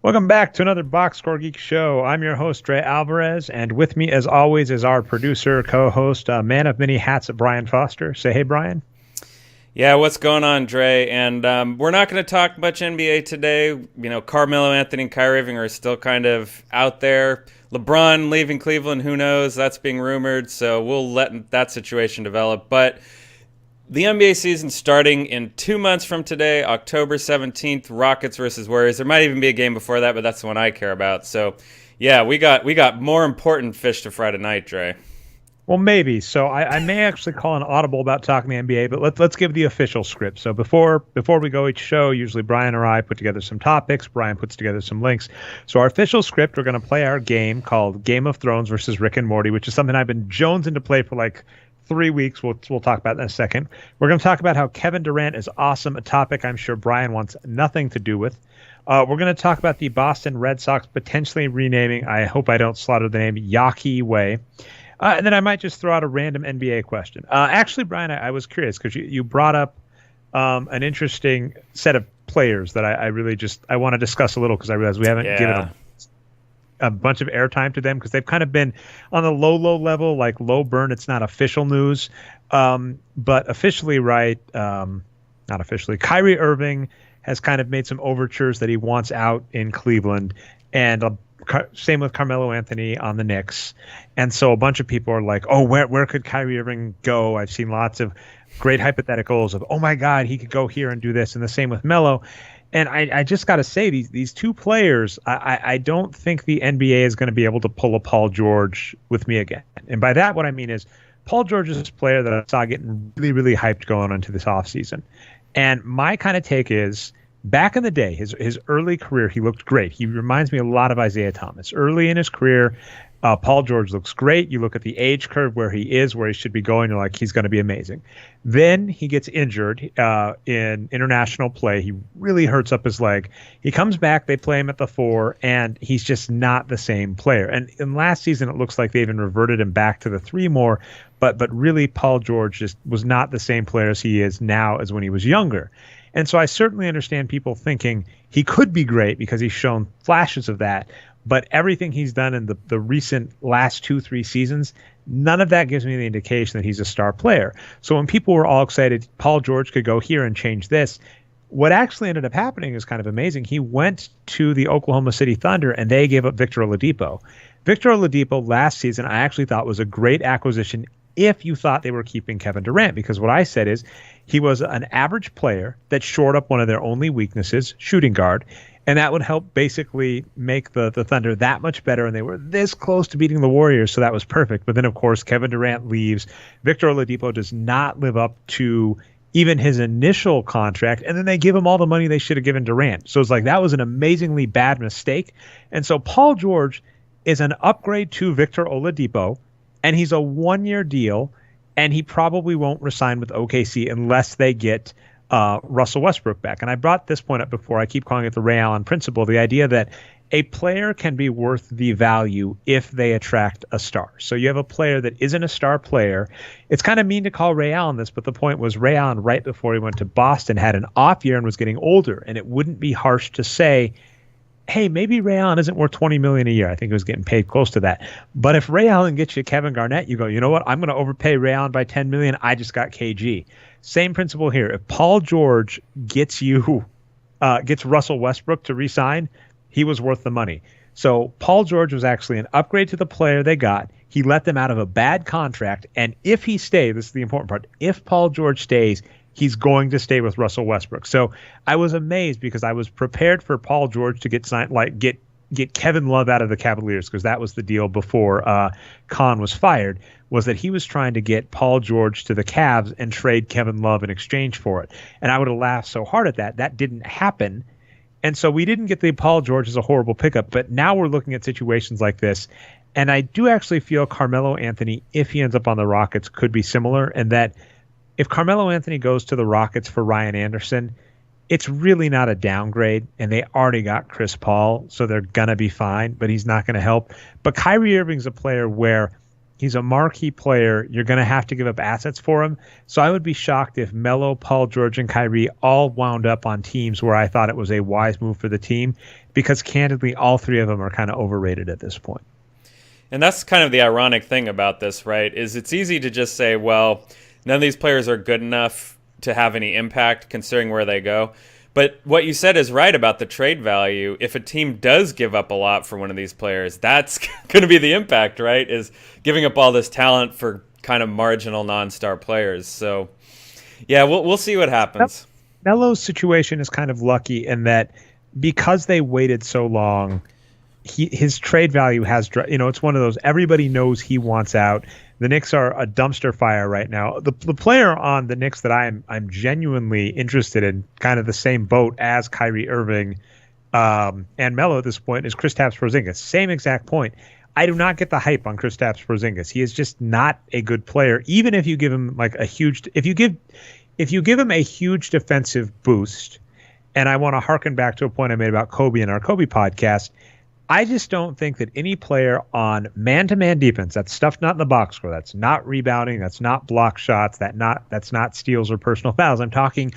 Welcome back to another Boxscore Geek show. I'm your host, Dre Alvarez, and with me, as always, is our producer, co-host, man of many hats, Brian Foster. Say hey, Brian. Yeah, what's going on, Dre? And we're not going to talk much NBA today. You know, Melo, Anthony, and Kyrie Irving are still kind of out there. LeBron leaving Cleveland, who knows? That's being rumored, so we'll let that situation develop. But the NBA season starting in 2 months from today, October 17th, Rockets versus Warriors. There might even be a game before that, but that's the one I care about. So, yeah, we got more important fish to fry tonight, Dre. Well, maybe. So I may actually call an audible about talking the NBA, but let's give the official script. So before we go each show, usually Brian or I put together some topics. Brian puts together some links. So our official script, we're going to play our game called Game of Thrones versus Rick and Morty, which is something I've been jonesing to play for like 3 weeks. We'll talk about that in a second. We're going to talk about how Kevin Durant is awesome, a topic I'm sure Brian wants nothing to do with. We're going to talk about the Boston Red Sox potentially renaming, I hope I don't slaughter the name, Yawkey Way. And then I might just throw out a random NBA question. Actually, Brian, I was curious because you brought up an interesting set of players that I really I want to discuss a little because I realize we haven't given a bunch of airtime to them because they've kind of been on the low level, like low burn. It's not official news. But officially, right, not officially, Kyrie Irving has kind of made some overtures that he wants out in Cleveland. And same with Carmelo Anthony on the Knicks. And so a bunch of people are like, oh, where could Kyrie Irving go? I've seen lots of great hypotheticals of, oh, my God, he could go here and do this. And the same with Melo. And I just got to say, these two players, I don't think the NBA is going to be able to pull a Paul George with me again. And by that, what I mean is Paul George is a player that I saw getting really, really hyped going into this offseason. And my kind of take is, back in the day, his early career, he looked great. He reminds me a lot of Isaiah Thomas. Early in his career, Paul George looks great. You look at the age curve where he is, where he should be going, you're like, he's going to be amazing. Then he gets injured in international play. He really hurts up his leg. He comes back, they play him at the 4, and he's just not the same player. And in last season, it looks like they even reverted him back to the 3 more. But really, Paul George just was not the same player as he is now as when he was younger. And so I certainly understand people thinking he could be great because he's shown flashes of that. But everything he's done in the recent last 2-3 seasons, none of that gives me the indication that he's a star player. So when people were all excited, Paul George could go here and change this, what actually ended up happening is kind of amazing. He went to the Oklahoma City Thunder, and they gave up Victor Oladipo. Victor Oladipo last season I actually thought was a great acquisition if you thought they were keeping Kevin Durant, because what I said is he was an average player that shored up one of their only weaknesses, shooting guard, and that would help basically make the Thunder that much better, and they were this close to beating the Warriors, so that was perfect. But then, of course, Kevin Durant leaves. Victor Oladipo does not live up to even his initial contract, and then they give him all the money they should have given Durant. So it's like that was an amazingly bad mistake. And so Paul George is an upgrade to Victor Oladipo, and he's a 1-year deal, and he probably won't resign with OKC unless they get Russell Westbrook back. And I brought this point up before. I keep calling it the Ray Allen principle, the idea that a player can be worth the value if they attract a star. So you have a player that isn't a star player. It's kind of mean to call Ray Allen this, but the point was Ray Allen, right before he went to Boston, had an off year and was getting older, and it wouldn't be harsh to say, hey, maybe Ray Allen isn't worth $20 million a year. I think he was getting paid close to that. But if Ray Allen gets you Kevin Garnett, you go, you know what? I'm going to overpay Ray Allen by $10 million. I just got KG. Same principle here. If Paul George gets Russell Westbrook to re-sign, he was worth the money. So Paul George was actually an upgrade to the player they got. He let them out of a bad contract. And if he stays, this is the important part, if Paul George stays, he's going to stay with Russell Westbrook. So I was amazed because I was prepared for Paul George to get signed, like get Kevin Love out of the Cavaliers, because that was the deal before Khan was fired, was that he was trying to get Paul George to the Cavs and trade Kevin Love in exchange for it. And I would have laughed so hard at that. That didn't happen. And so we didn't get the Paul George as a horrible pickup, but now we're looking at situations like this. And I do actually feel Carmelo Anthony, if he ends up on the Rockets, could be similar, and that if Carmelo Anthony goes to the Rockets for Ryan Anderson, it's really not a downgrade, and they already got Chris Paul, so they're going to be fine, but he's not going to help. But Kyrie Irving's a player where He's a marquee player. You're going to have to give up assets for him. So I would be shocked if Melo, Paul George, and Kyrie all wound up on teams where I thought it was a wise move for the team, because candidly, all three of them are kind of overrated at this point. And that's kind of the ironic thing about this, right? Is it's easy to just say, well, none of these players are good enough to have any impact considering where they go. But what you said is right about the trade value. If a team does give up a lot for one of these players, that's going to be the impact, right? Is giving up all this talent for kind of marginal non-star players. So, yeah, we'll see what happens. Melo's situation is kind of lucky in that because they waited so long, his trade value has, it's one of those, everybody knows he wants out. The Knicks are a dumpster fire right now. The player on the Knicks that I'm genuinely interested in, kind of the same boat as Kyrie Irving and Melo at this point, is Kristaps Porzingis. Same exact point. I do not get the hype on Kristaps Porzingis. He is just not a good player. Even if you give him like a huge, if you give him a huge defensive boost, and I want to harken back to a point I made about Kobe in our Kobe podcast. I just don't think that any player on man-to-man defense, that's stuff not in the box score, that's not rebounding, that's not block shots, that's not steals or personal fouls. I'm talking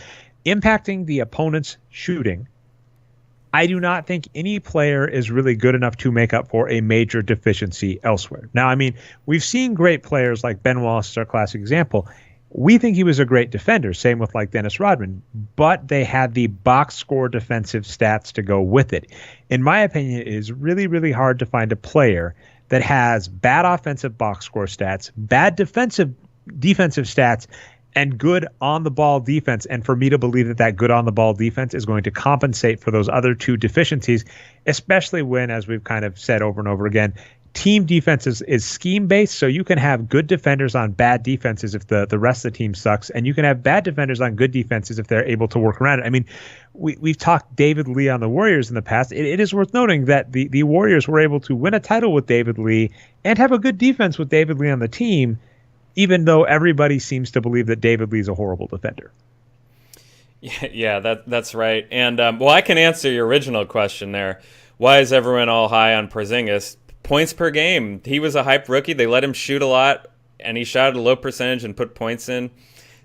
impacting the opponent's shooting. I do not think any player is really good enough to make up for a major deficiency elsewhere. Now, I mean, we've seen great players like Ben Wallace is our classic example. We think he was a great defender, same with like Dennis Rodman, but they had the box score defensive stats to go with it. In my opinion, it is really, really hard to find a player that has bad offensive box score stats, bad defensive stats, and good on-the-ball defense. And for me to believe that that good on-the-ball defense is going to compensate for those other two deficiencies, especially when, as we've kind of said over and over again, team defense is scheme-based, so you can have good defenders on bad defenses if the rest of the team sucks, and you can have bad defenders on good defenses if they're able to work around it. I mean, we've talked David Lee on the Warriors in the past. It is worth noting that the Warriors were able to win a title with David Lee and have a good defense with David Lee on the team, even though everybody seems to believe that David Lee's a horrible defender. Yeah, that's right. And, well, I can answer your original question there. Why is everyone all high on Porzingis? Points per game. He was a hyped rookie. They let him shoot a lot, and he shot at a low percentage and put points in.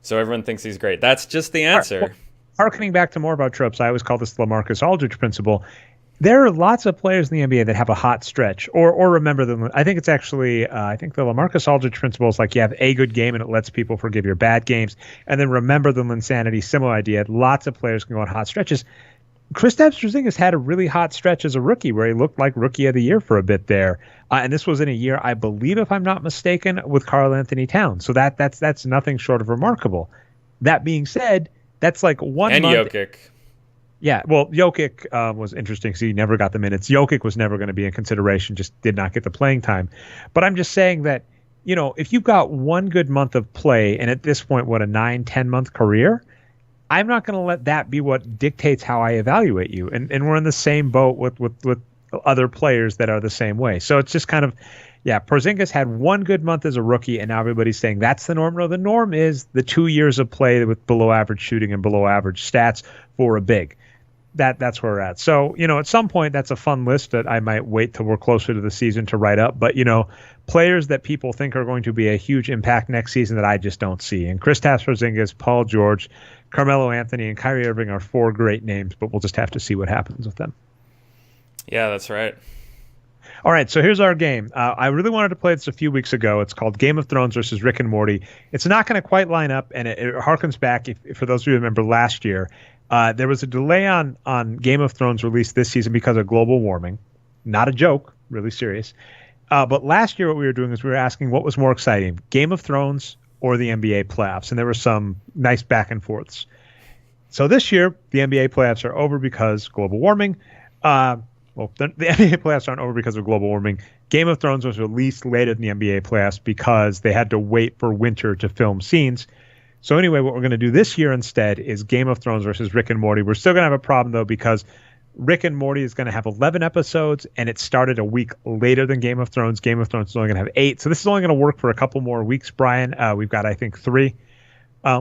So everyone thinks he's great. That's just the answer. Harkening back to more about tropes, I always call this the LaMarcus Aldridge principle. There are lots of players in the NBA that have a hot stretch, or remember them. I think it's actually, I think the LaMarcus Aldridge principle is like you have a good game and it lets people forgive your bad games, and then remember them insanity. Similar idea. Lots of players can go on hot stretches. Kristaps Porzingis had a really hot stretch as a rookie where he looked like rookie of the year for a bit there. And this was in a year, I believe, if I'm not mistaken, with Karl Anthony Towns. So that's nothing short of remarkable. That being said, that's like 1 month. And Jokic. Yeah, well, Jokic was interesting because he never got the minutes. Jokic was never going to be in consideration, just did not get the playing time. But I'm just saying that, if you've got one good month of play, and at this point, what, a 9-10 month career, I'm not going to let that be what dictates how I evaluate you. And we're in the same boat with other players that are the same way. So it's just kind of, Porzingis had one good month as a rookie, and now everybody's saying that's the norm. No, the norm is the 2 years of play with below average shooting and below average stats for a big. That's where we're at. So, at some point, that's a fun list that I might wait till we're closer to the season to write up. But, players that people think are going to be a huge impact next season that I just don't see. And Kristaps Porzingis, Paul George, Carmelo Anthony, and Kyrie Irving are 4 great names, but we'll just have to see what happens with them. Yeah, that's right. All right, so here's our game. I really wanted to play this a few weeks ago. It's called Game of Thrones versus Rick and Morty. It's not going to quite line up, and it harkens back, for those of you who remember last year, there was a delay on Game of Thrones release this season because of global warming. Not a joke, really serious. But last year what we were doing is we were asking what was more exciting, Game of Thrones or the NBA playoffs, and there were some nice back and forths. So this year, the NBA playoffs are over because global warming. The NBA playoffs aren't over because of global warming. Game of Thrones was released later than the NBA playoffs because they had to wait for winter to film scenes. So anyway, what we're going to do this year instead is Game of Thrones versus Rick and Morty. We're still going to have a problem, though, because Rick and Morty is going to have 11 episodes, and it started a week later than Game of Thrones. Game of Thrones is only going to have 8. So this is only going to work for a couple more weeks, Brian. We've got, I think, 3.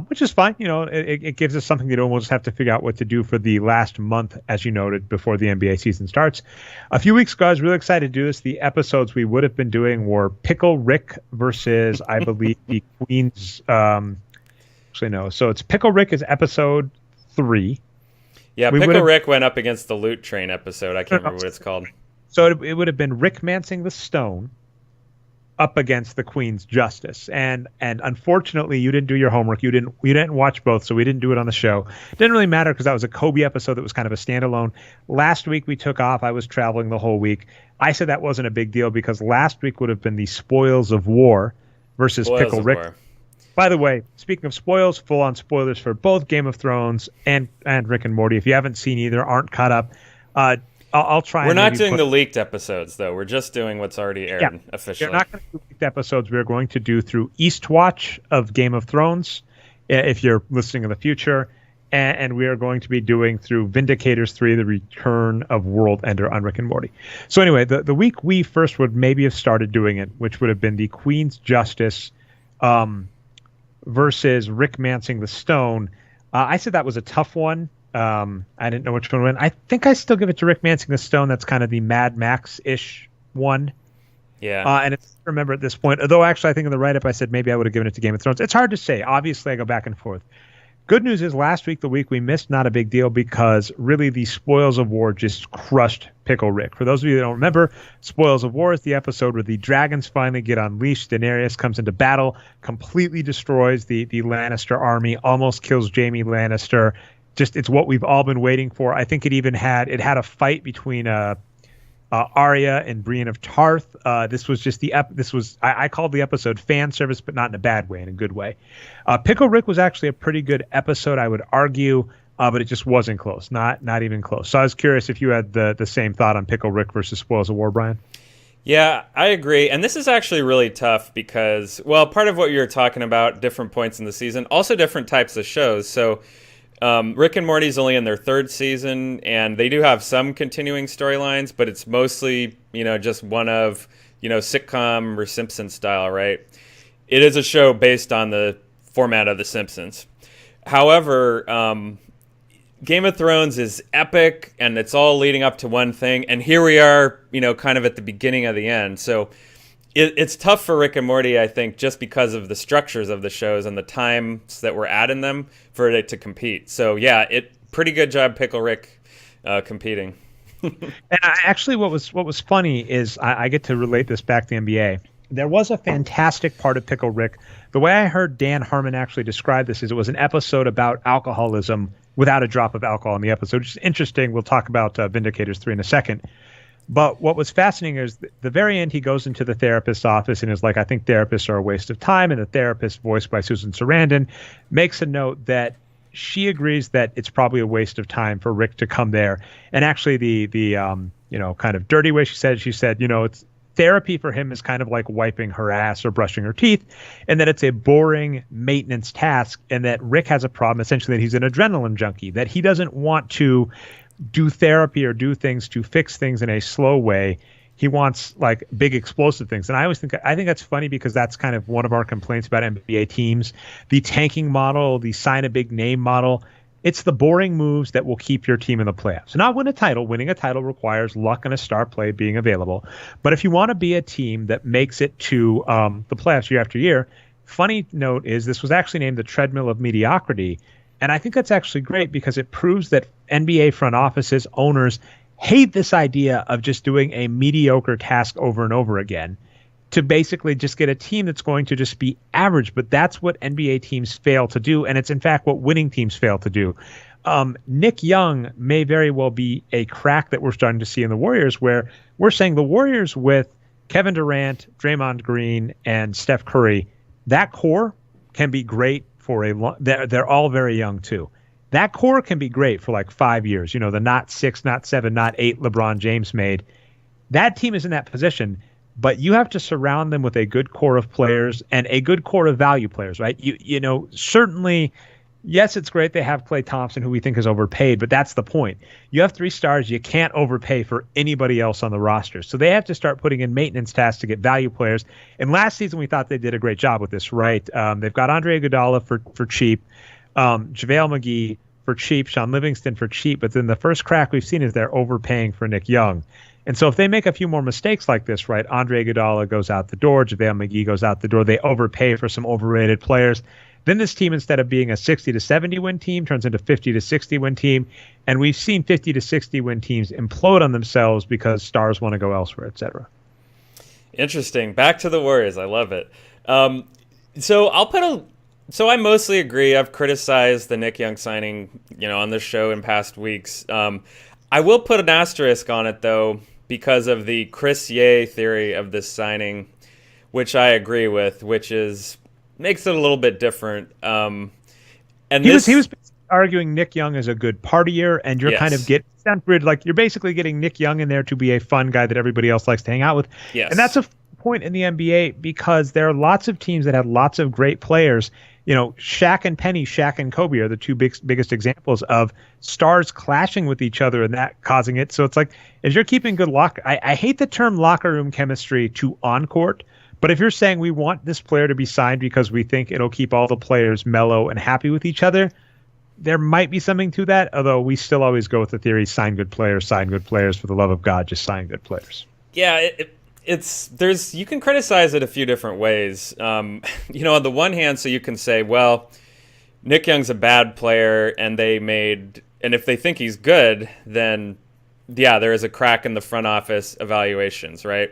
which is fine. It gives us something to do, and we'll just have to figure out what to do for the last month, as you noted, before the NBA season starts. A few weeks ago, I was really excited to do this. The episodes we would have been doing were Pickle Rick versus, I believe, the Queens. Actually, no. So it's Pickle Rick is episode 3. Yeah, Pickle Rick went up against the Loot Train episode. I can't remember what it's called. So it would have been Rick Mancing the Stone up against the Queen's Justice, and unfortunately you didn't do your homework. You didn't watch both, so we didn't do it on the show. It didn't really matter because that was a Kobe episode that was kind of a standalone. Last week we took off. I was traveling the whole week. I said that wasn't a big deal because last week would have been the Spoils of War versus Pickle Rick. War. By the way, speaking of spoils, full-on spoilers for both Game of Thrones and Rick and Morty. If you haven't seen either, aren't caught up, I'll try. We're not doing the leaked episodes, though. We're just doing what's already aired officially. We're not going to do leaked episodes. We're going to do through Eastwatch of Game of Thrones, if you're listening in the future. And we are going to be doing through Vindicators 3, The Return of World Ender on Rick and Morty. So anyway, the week we first would maybe have started doing it, which would have been the Queen's Justice versus Rick Mancing the Stone. I said that was a tough one. I didn't know which one went. I think I still give it to Rick Mancing the Stone. That's kind of the Mad Max-ish one. Yeah. And it's remember at this point, although actually I think in the write-up I said maybe I would have given it to Game of Thrones. It's hard to say. Obviously, I go back and forth. Good news is last week, the week we missed, not a big deal because really the Spoils of War just crushed Pickle Rick. For those of you that don't remember, Spoils of War is the episode where the dragons finally get unleashed. Daenerys comes into battle, completely destroys the Lannister army, almost kills Jaime Lannister. Just it's what we've all been waiting for. I think it even had a fight between Arya and Brienne of Tarth. This was just I called the episode fan service, but not in a bad way, in a good way. Pickle Rick was actually a pretty good episode, I would argue, but it just wasn't close, not even close. So I was curious if you had the same thought on Pickle Rick versus Spoils of War, Brian. Yeah, I agree. And this is actually really tough because, well, part of what you're talking about, different points in the season, also different types of shows. So Rick and Morty's only in their 3rd season, and they do have some continuing storylines, but it's mostly, just one of, sitcom or Simpsons style, right? It is a show based on the format of The Simpsons. However, Game of Thrones is epic, and it's all leading up to one thing, and here we are, kind of at the beginning of the end. So it's tough for Rick and Morty, I think, just because of the structures of the shows and the times that we're at in them for it to compete. So, yeah, pretty good job, Pickle Rick, competing. And actually, what was funny is I get to relate this back to the NBA. There was a fantastic part of Pickle Rick. The way I heard Dan Harmon actually describe this is it was an episode about alcoholism without a drop of alcohol in the episode, which is interesting. We'll talk about Vindicators 3 in a second. But what was fascinating is the very end, he goes into the therapist's office and is like, I think therapists are a waste of time. And the therapist, voiced by Susan Sarandon, makes a note that she agrees that it's probably a waste of time for Rick to come there. And actually the kind of dirty way she said, it's therapy for him is kind of like wiping her ass or brushing her teeth, and that it's a boring maintenance task. And that Rick has a problem, essentially, that he's an adrenaline junkie, that he doesn't want to do therapy or do things to fix things in a slow way. He wants like big explosive things. And I think that's funny because that's kind of one of our complaints about NBA teams. The tanking model, the sign a big name model, it's the boring moves that will keep your team in the playoffs. Not win a title. Winning a title requires luck and a star play being available. But if you want to be a team that makes it to the playoffs year after year, funny note is this was actually named the treadmill of mediocrity. And I think that's actually great because it proves that NBA front offices, owners hate this idea of just doing a mediocre task over and over again to basically just get a team that's going to just be average. But that's what NBA teams fail to do. And it's in fact what winning teams fail to do. Nick Young may very well be a crack that we're starting to see in the Warriors, where we're saying the Warriors with Kevin Durant, Draymond Green, and Steph Curry, that core can be great for a long, they're all very young too. That core can be great for like 5 years. The not 6, not 7, not 8 LeBron James made. That team is in that position, but you have to surround them with a good core of players and a good core of value players, right? Certainly Yes, it's great they have Klay Thompson, who we think is overpaid, but that's the point. You have 3 stars. You can't overpay for anybody else on the roster. So they have to start putting in maintenance tasks to get value players. And last season, we thought they did a great job with this, right? They've got Andre Iguodala for cheap, JaVale McGee for cheap, Sean Livingston for cheap. But then the first crack we've seen is they're overpaying for Nick Young. And so if they make a few more mistakes like this, right, Andre Iguodala goes out the door, JaVale McGee goes out the door, they overpay for some overrated players. Then this team, instead of being a 60 to 70 win team, turns into 50 to 60 win team. And we've seen 50 to 60 win teams implode on themselves because stars want to go elsewhere, et cetera. Interesting. Back to the Warriors. I love it. So I mostly agree. I've criticized the Nick Young signing, on this show in past weeks. I will put an asterisk on it, though, because of the Chris Ye theory of this signing, which I agree with, which makes it a little bit different. And he was arguing Nick Young is a good partier, and you're kind of you're basically getting Nick Young in there to be a fun guy that everybody else likes to hang out with. Yes. And that's a point in the NBA because there are lots of teams that have lots of great players. Shaq and Penny, Shaq and Kobe are the two biggest examples of stars clashing with each other and that causing it. So it's like, if you're keeping good I hate the term locker room chemistry to on court. But if you're saying we want this player to be signed because we think it'll keep all the players mellow and happy with each other, there might be something to that. Although we still always go with the theory, sign good players for the love of God, just sign good players. Yeah, you can criticize it a few different ways. On the one hand, so you can say, well, Nick Young's a bad player and if they think he's good, then yeah, there is a crack in the front office evaluations, right?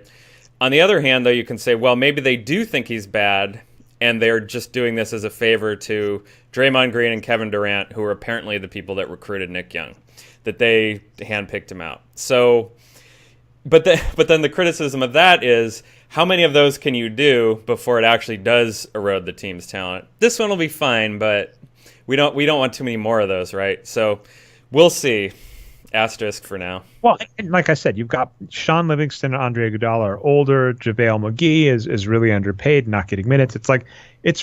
On the other hand, though, you can say, well, maybe they do think he's bad, and they're just doing this as a favor to Draymond Green and Kevin Durant, who are apparently the people that recruited Nick Young, that they handpicked him out. So, but then the criticism of that is, how many of those can you do before it actually does erode the team's talent? This one will be fine, but we don't want too many more of those, right? So we'll see. Asterisk for now. Well, and like I said, you've got Sean Livingston and Andre Iguodala are older. JaVale McGee is really underpaid, not getting minutes. It's like, this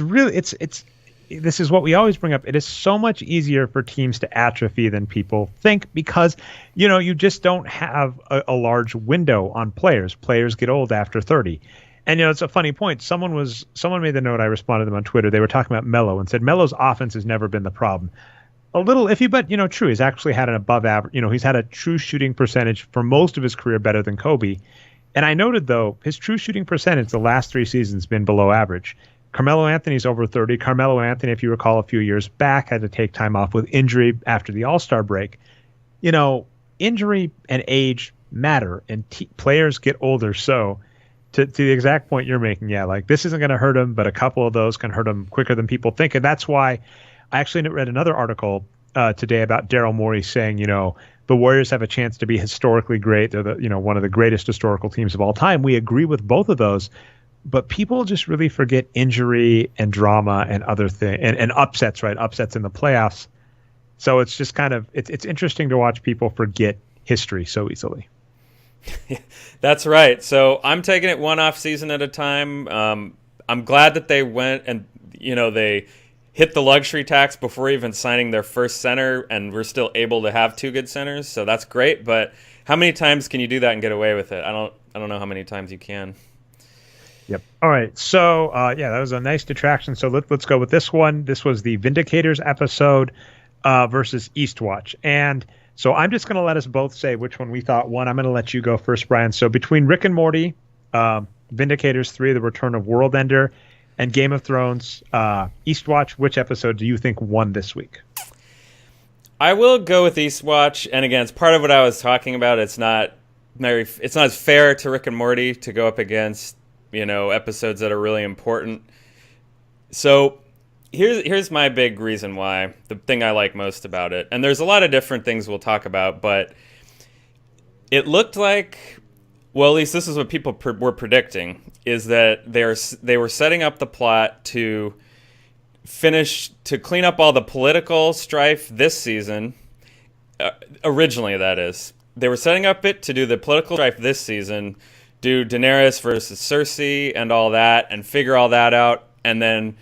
is what we always bring up. It is so much easier for teams to atrophy than people think because, you just don't have a large window on players. Players get old after 30. And, it's a funny point. Someone made the note, I responded to them on Twitter. They were talking about Melo and said Melo's offense has never been the problem. A little iffy, but, true. He's actually had an above average, he's had a true shooting percentage for most of his career better than Kobe. And I noted, though, his true shooting percentage the last 3 seasons been below average. Carmelo Anthony's over 30. Carmelo Anthony, if you recall a few years back, had to take time off with injury after the All-Star break. Injury and age matter, and players get older. So to the exact point you're making, yeah, like this isn't going to hurt him, but a couple of those can hurt him quicker than people think. And that's why I actually read another article today about Daryl Morey saying, the Warriors have a chance to be historically great. They're one of the greatest historical teams of all time. We agree with both of those, but people just really forget injury and drama and other things and upsets, right? Upsets in the playoffs. So it's just kind of it's interesting to watch people forget history so easily. That's right. So I'm taking it one off season at a time. I'm glad that they went and they hit the luxury tax before even signing their first center, and we're still able to have 2 good centers. So that's great. But how many times can you do that and get away with it? I don't know how many times you can. Yep. All right. So that was a nice detraction. So let's go with this one. This was the Vindicators episode versus Eastwatch, and so I'm just going to let us both say which one we thought won. I'm going to let you go first, Brian. So between Rick and Morty, Vindicators 3, The Return of World Ender, and Game of Thrones, Eastwatch, which episode do you think won this week? I will go with Eastwatch, and again, it's part of what I was talking about. It's not as fair to Rick and Morty to go up against episodes that are really important. So here's my big reason why, the thing I like most about it, and there's a lot of different things we'll talk about, but it looked like, well, at least this is what people were predicting, is that they were setting up the plot to clean up all the political strife this season. Originally, that is. They were setting up it to do the political strife this season, do Daenerys versus Cersei and all that, and figure all that out. And then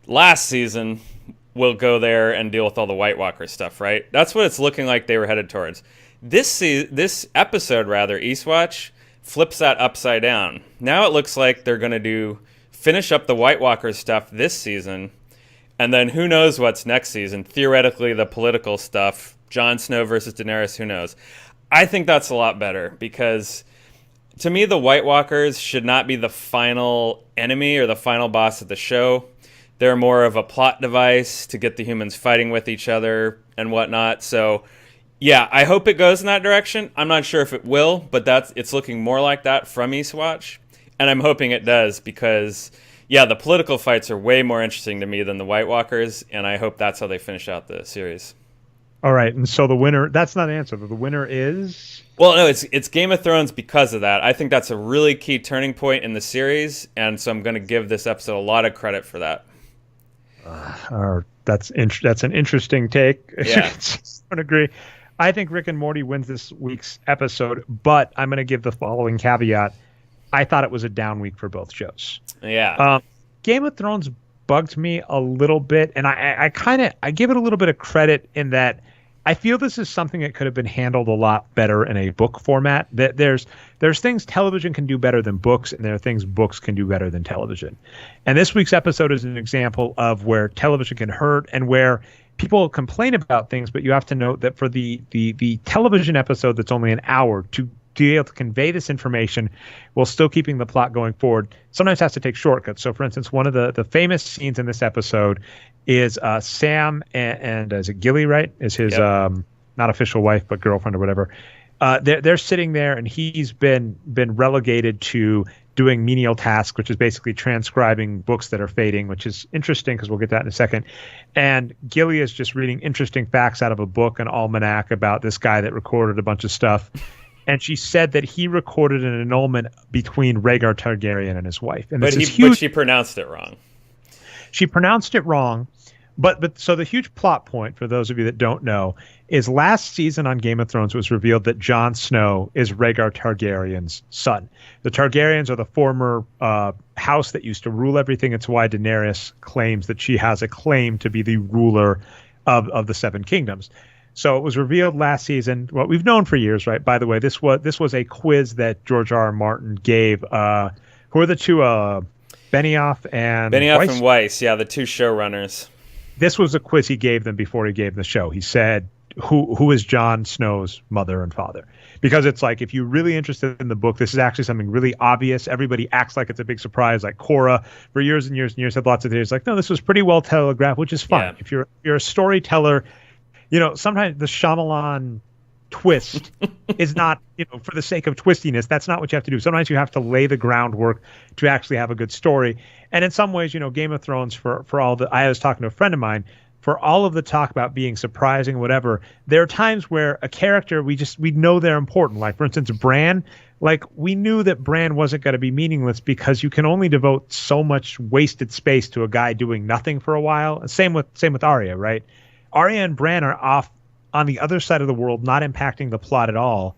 last season, will go there and deal with all the White Walker stuff, right? That's what it's looking like they were headed towards. This episode, rather, Eastwatch, flips that upside down. Now it looks like they're going to finish up the White Walker stuff this season, and then who knows what's next season. Theoretically, the political stuff, Jon Snow versus Daenerys, who knows. I think that's a lot better, because to me, the White Walkers should not be the final enemy or the final boss of the show. They're more of a plot device to get the humans fighting with each other and whatnot. So, yeah, I hope it goes in that direction. I'm not sure if it will, but it's looking more like that from Eastwatch. And I'm hoping it does because, yeah, the political fights are way more interesting to me than the White Walkers, and I hope that's how they finish out the series. All right, and so the winner, that's not an answer, but the winner is? Well, no, it's Game of Thrones because of that. I think that's a really key turning point in the series, and so I'm going to give this episode a lot of credit for that. That's an interesting take. Yeah. I don't agree. I think Rick and Morty wins this week's episode, but I'm going to give the following caveat. I thought it was a down week for both shows. Yeah. Game of Thrones bugged me a little bit, and I give it a little bit of credit in that I feel this is something that could have been handled a lot better in a book format. There's things television can do better than books, and there are things books can do better than television. And this week's episode is an example of where television can hurt and where people complain about things, but you have to note that for the television episode that's only an hour, to be able to convey this information while still keeping the plot going forward sometimes has to take shortcuts. So, for instance, one of the famous scenes in this episode is Sam and is it Gilly, right? Is his not official wife but girlfriend or whatever. They're sitting there, and he's been relegated to doing menial tasks, which is basically transcribing books that are fading, which is interesting because we'll get that in a second. And Gilly is just reading interesting facts out of a book, an almanac about this guy that recorded a bunch of stuff. And she said that he recorded an annulment between Rhaegar Targaryen and his wife. And but she pronounced it wrong. She pronounced it wrong. But so the huge plot point, for those of you that don't know, is last season on Game of Thrones was revealed that Jon Snow is Rhaegar Targaryen's son. The Targaryens are the former house that used to rule everything. It's why Daenerys claims that she has a claim to be the ruler of the Seven Kingdoms. So it was revealed last season. What we've known for years, right? By the way, this was a quiz that George R. R. Martin gave. Who are the two? Benioff and Weiss. Yeah, the two showrunners. This was a quiz he gave them before he gave the show. He said, "Who is Jon Snow's mother and father?" Because it's like, if you're really interested in the book, this is actually something really obvious. Everybody acts like it's a big surprise. Like Cora, for years and years and years, had lots of theories. Like, no, this was pretty well telegraphed, which is fine. Yeah. If you're a storyteller. Sometimes the Shyamalan twist is not, for the sake of twistiness. That's not what you have to do. Sometimes you have to lay the groundwork to actually have a good story. And in some ways, Game of Thrones, for all the, I was talking to a friend of mine, for all of the talk about being surprising, whatever, there are times where a character, we know they're important. Like, for instance, Bran, we knew that Bran wasn't going to be meaningless because you can only devote so much wasted space to a guy doing nothing for a while. And same with Arya, right? Arya and Bran are off on the other side of the world, not impacting the plot at all.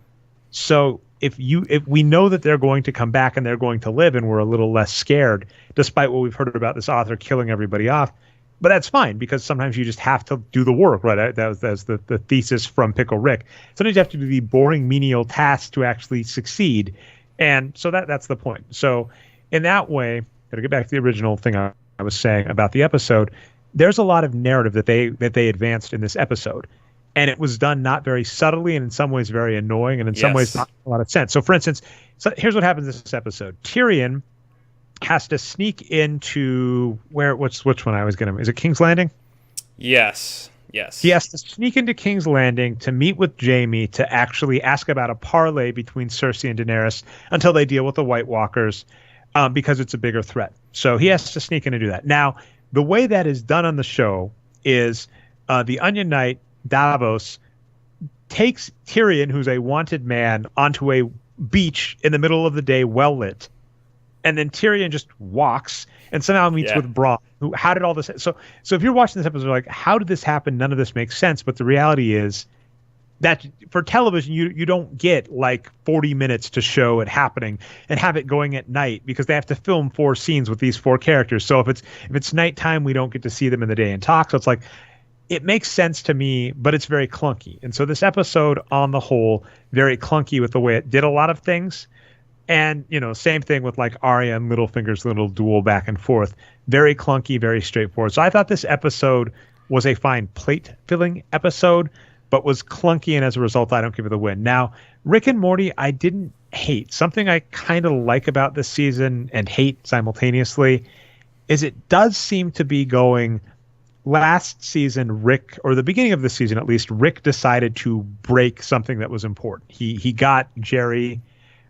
So if we know that they're going to come back and they're going to live, and we're a little less scared, despite what we've heard about this author killing everybody off, but that's fine because sometimes you just have to do the work, right? That's the thesis from Pickle Rick. Sometimes you have to do the boring menial tasks to actually succeed, and so that's the point. So in that way, to get back to the original thing I was saying about the episode. There's a lot of narrative that they advanced in this episode, and it was done not very subtly, and in some ways very annoying, and in some ways not a lot of sense. So, for instance, here's what happens in this episode: Tyrion has to sneak into which one I was going to? Is it King's Landing? Yes. He has to sneak into King's Landing to meet with Jaime to actually ask about a parley between Cersei and Daenerys until they deal with the White Walkers, because it's a bigger threat. So he has to sneak in and do that. Now, the way that is done on the show is the Onion Knight, Davos, takes Tyrion, who's a wanted man, onto a beach in the middle of the day, well lit. And then Tyrion just walks and somehow meets with Bronn. How did all this... So if you're watching this episode, like, how did this happen? None of this makes sense. But the reality is that for television, you don't get like 40 minutes to show it happening and have it going at night because they have to film 4 scenes with these 4 characters. So if it's nighttime, we don't get to see them in the day and talk. So it's like, it makes sense to me, but it's very clunky. And so this episode on the whole, very clunky with the way it did a lot of things. And, same thing with like Arya and Littlefinger's little duel back and forth. Very clunky, very straightforward. So I thought this episode was a fine plate filling episode, but was clunky, and as a result, I don't give it the win. Now, Rick and Morty, I didn't hate. Something I kind of like about this season and hate simultaneously is it does seem to be going. Last season, Rick, or the beginning of the season at least, Rick decided to break something that was important. He got Jerry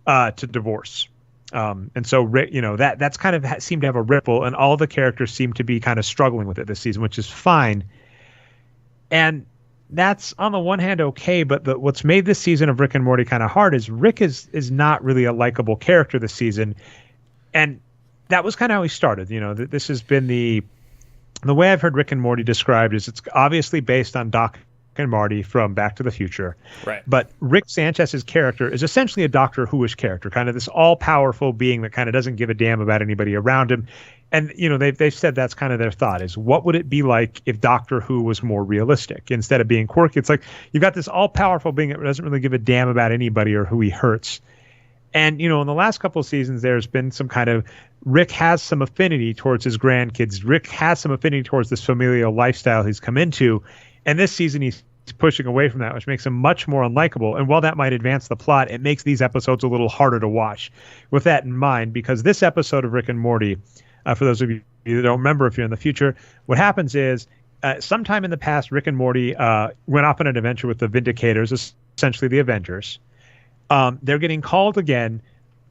to divorce. And so Rick, that's kind of seemed to have a ripple, and all the characters seem to be kind of struggling with it this season, which is fine. And that's on the one hand okay, but what's made this season of Rick and Morty kind of hard is Rick is not really a likable character this season, and that was kind of how he started. This has been the way I've heard Rick and Morty described is it's obviously based on Doc and Marty from Back to the Future, right? But Rick Sanchez's character is essentially a Doctor Who-ish character, kind of this all-powerful being that kind of doesn't give a damn about anybody around him. And, they've said that's kind of their thought is what would it be like if Doctor Who was more realistic instead of being quirky? It's like you've got this all-powerful being that doesn't really give a damn about anybody or who he hurts. And, in the last couple of seasons, there's been some kind of Rick has some affinity towards his grandkids. Rick has some affinity towards this familial lifestyle he's come into. And this season, he's pushing away from that, which makes him much more unlikable. And while that might advance the plot, it makes these episodes a little harder to watch. With that in mind, because this episode of Rick and Morty, for those of you that don't remember if you're in the future, what happens is sometime in the past, Rick and Morty went off on an adventure with the Vindicators, essentially the Avengers. They're getting called again.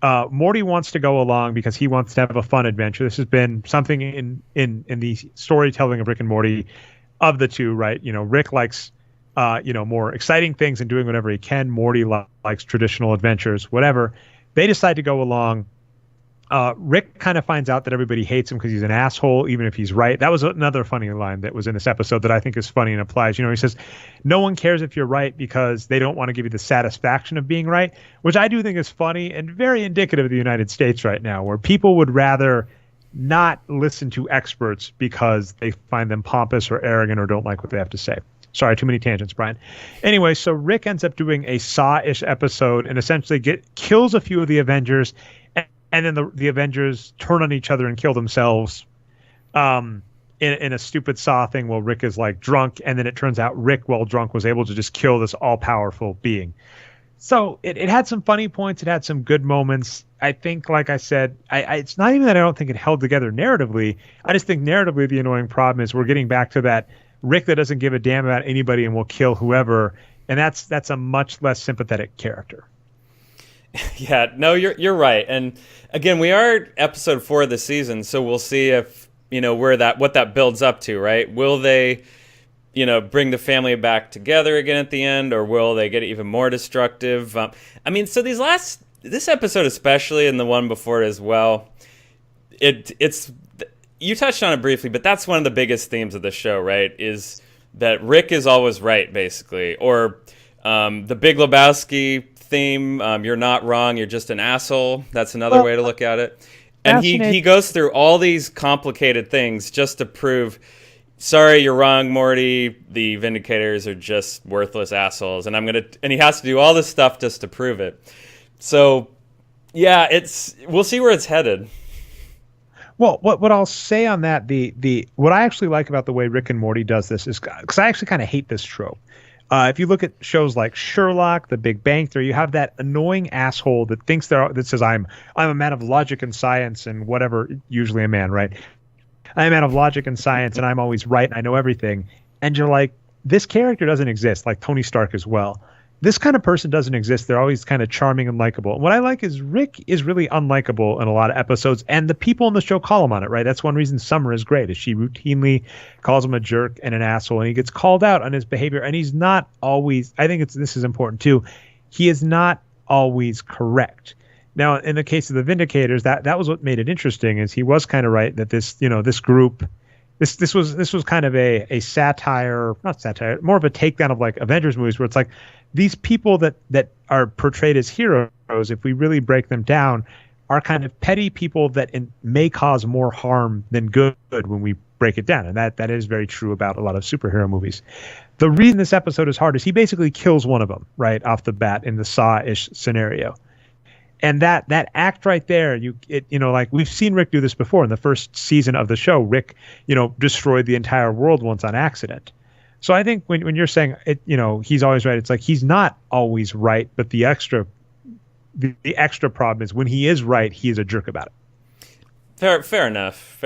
Morty wants to go along because he wants to have a fun adventure. This has been something in the storytelling of Rick and Morty of the two, right? Rick likes, more exciting things and doing whatever he can. Morty likes traditional adventures, whatever. They decide to go along. Rick kind of finds out that everybody hates him because he's an asshole, even if he's right. That was another funny line that was in this episode that I think is funny and applies. He says, no one cares if you're right because they don't want to give you the satisfaction of being right, which I do think is funny and very indicative of the United States right now, where people would rather not listen to experts because they find them pompous or arrogant or don't like what they have to say. Sorry, too many tangents, Brian. Anyway, so Rick ends up doing a Saw-ish episode and essentially kills a few of the Avengers, and then the Avengers turn on each other and kill themselves in a stupid Saw thing while Rick is like drunk. And then it turns out Rick, while drunk, was able to just kill this all-powerful being. So it had some funny points. It had some good moments. I think, like I said, it's not even that I don't think it held together narratively. I just think narratively the annoying problem is we're getting back to that Rick that doesn't give a damn about anybody and will kill whoever. And that's a much less sympathetic character. Yeah, no, you're right. And again, we are episode 4 of the season, so we'll see if, what that builds up to, right? Will they, bring the family back together again at the end, or will they get even more destructive? So this episode especially, and the one before it as well, it's you touched on it briefly, but that's one of the biggest themes of the show, right? Is that Rick is always right, basically, or the Big Lebowski theme, you're not wrong, you're just an asshole. That's another way to look at it. And he goes through all these complicated things just to prove, sorry, you're wrong, Morty, the Vindicators are just worthless assholes, and he has to do all this stuff just to prove it. So yeah, we'll see where it's headed. Well, what I'll say on that, what I actually like about the way Rick and Morty does this is because I actually kind of hate this trope. If you look at shows like Sherlock, The Big Bang Theory, you have that annoying asshole that thinks that says I'm a man of logic and science and whatever. Usually a man, right? I'm a man of logic and science, and I'm always right, and I know everything. And you're like, this character doesn't exist, like Tony Stark as well. This kind of person doesn't exist. They're always kind of charming and likable. And what I like is Rick is really unlikable in a lot of episodes, and the people in the show call him on it, right? That's one reason Summer is great, is she routinely calls him a jerk and an asshole, and he gets called out on his behavior, and he's not always, I think this is important too, he is not always correct. Now, in the case of the Vindicators, that was what made it interesting, is he was kind of right that this group This was kind of a satire, not satire, more of a takedown of like Avengers movies, where it's like these people that are portrayed as heroes, if we really break them down, are kind of petty people that may cause more harm than good when we break it down. And that is very true about a lot of superhero movies. The reason this episode is hard is he basically kills one of them right off the bat in the Saw-ish scenario. And that act right there, like we've seen Rick do this before in the first season of the show. Rick, destroyed the entire world once on accident. So I think when you're saying it, he's always right. It's like he's not always right, but the extra problem is when he is right, he is a jerk about it. Fair enough.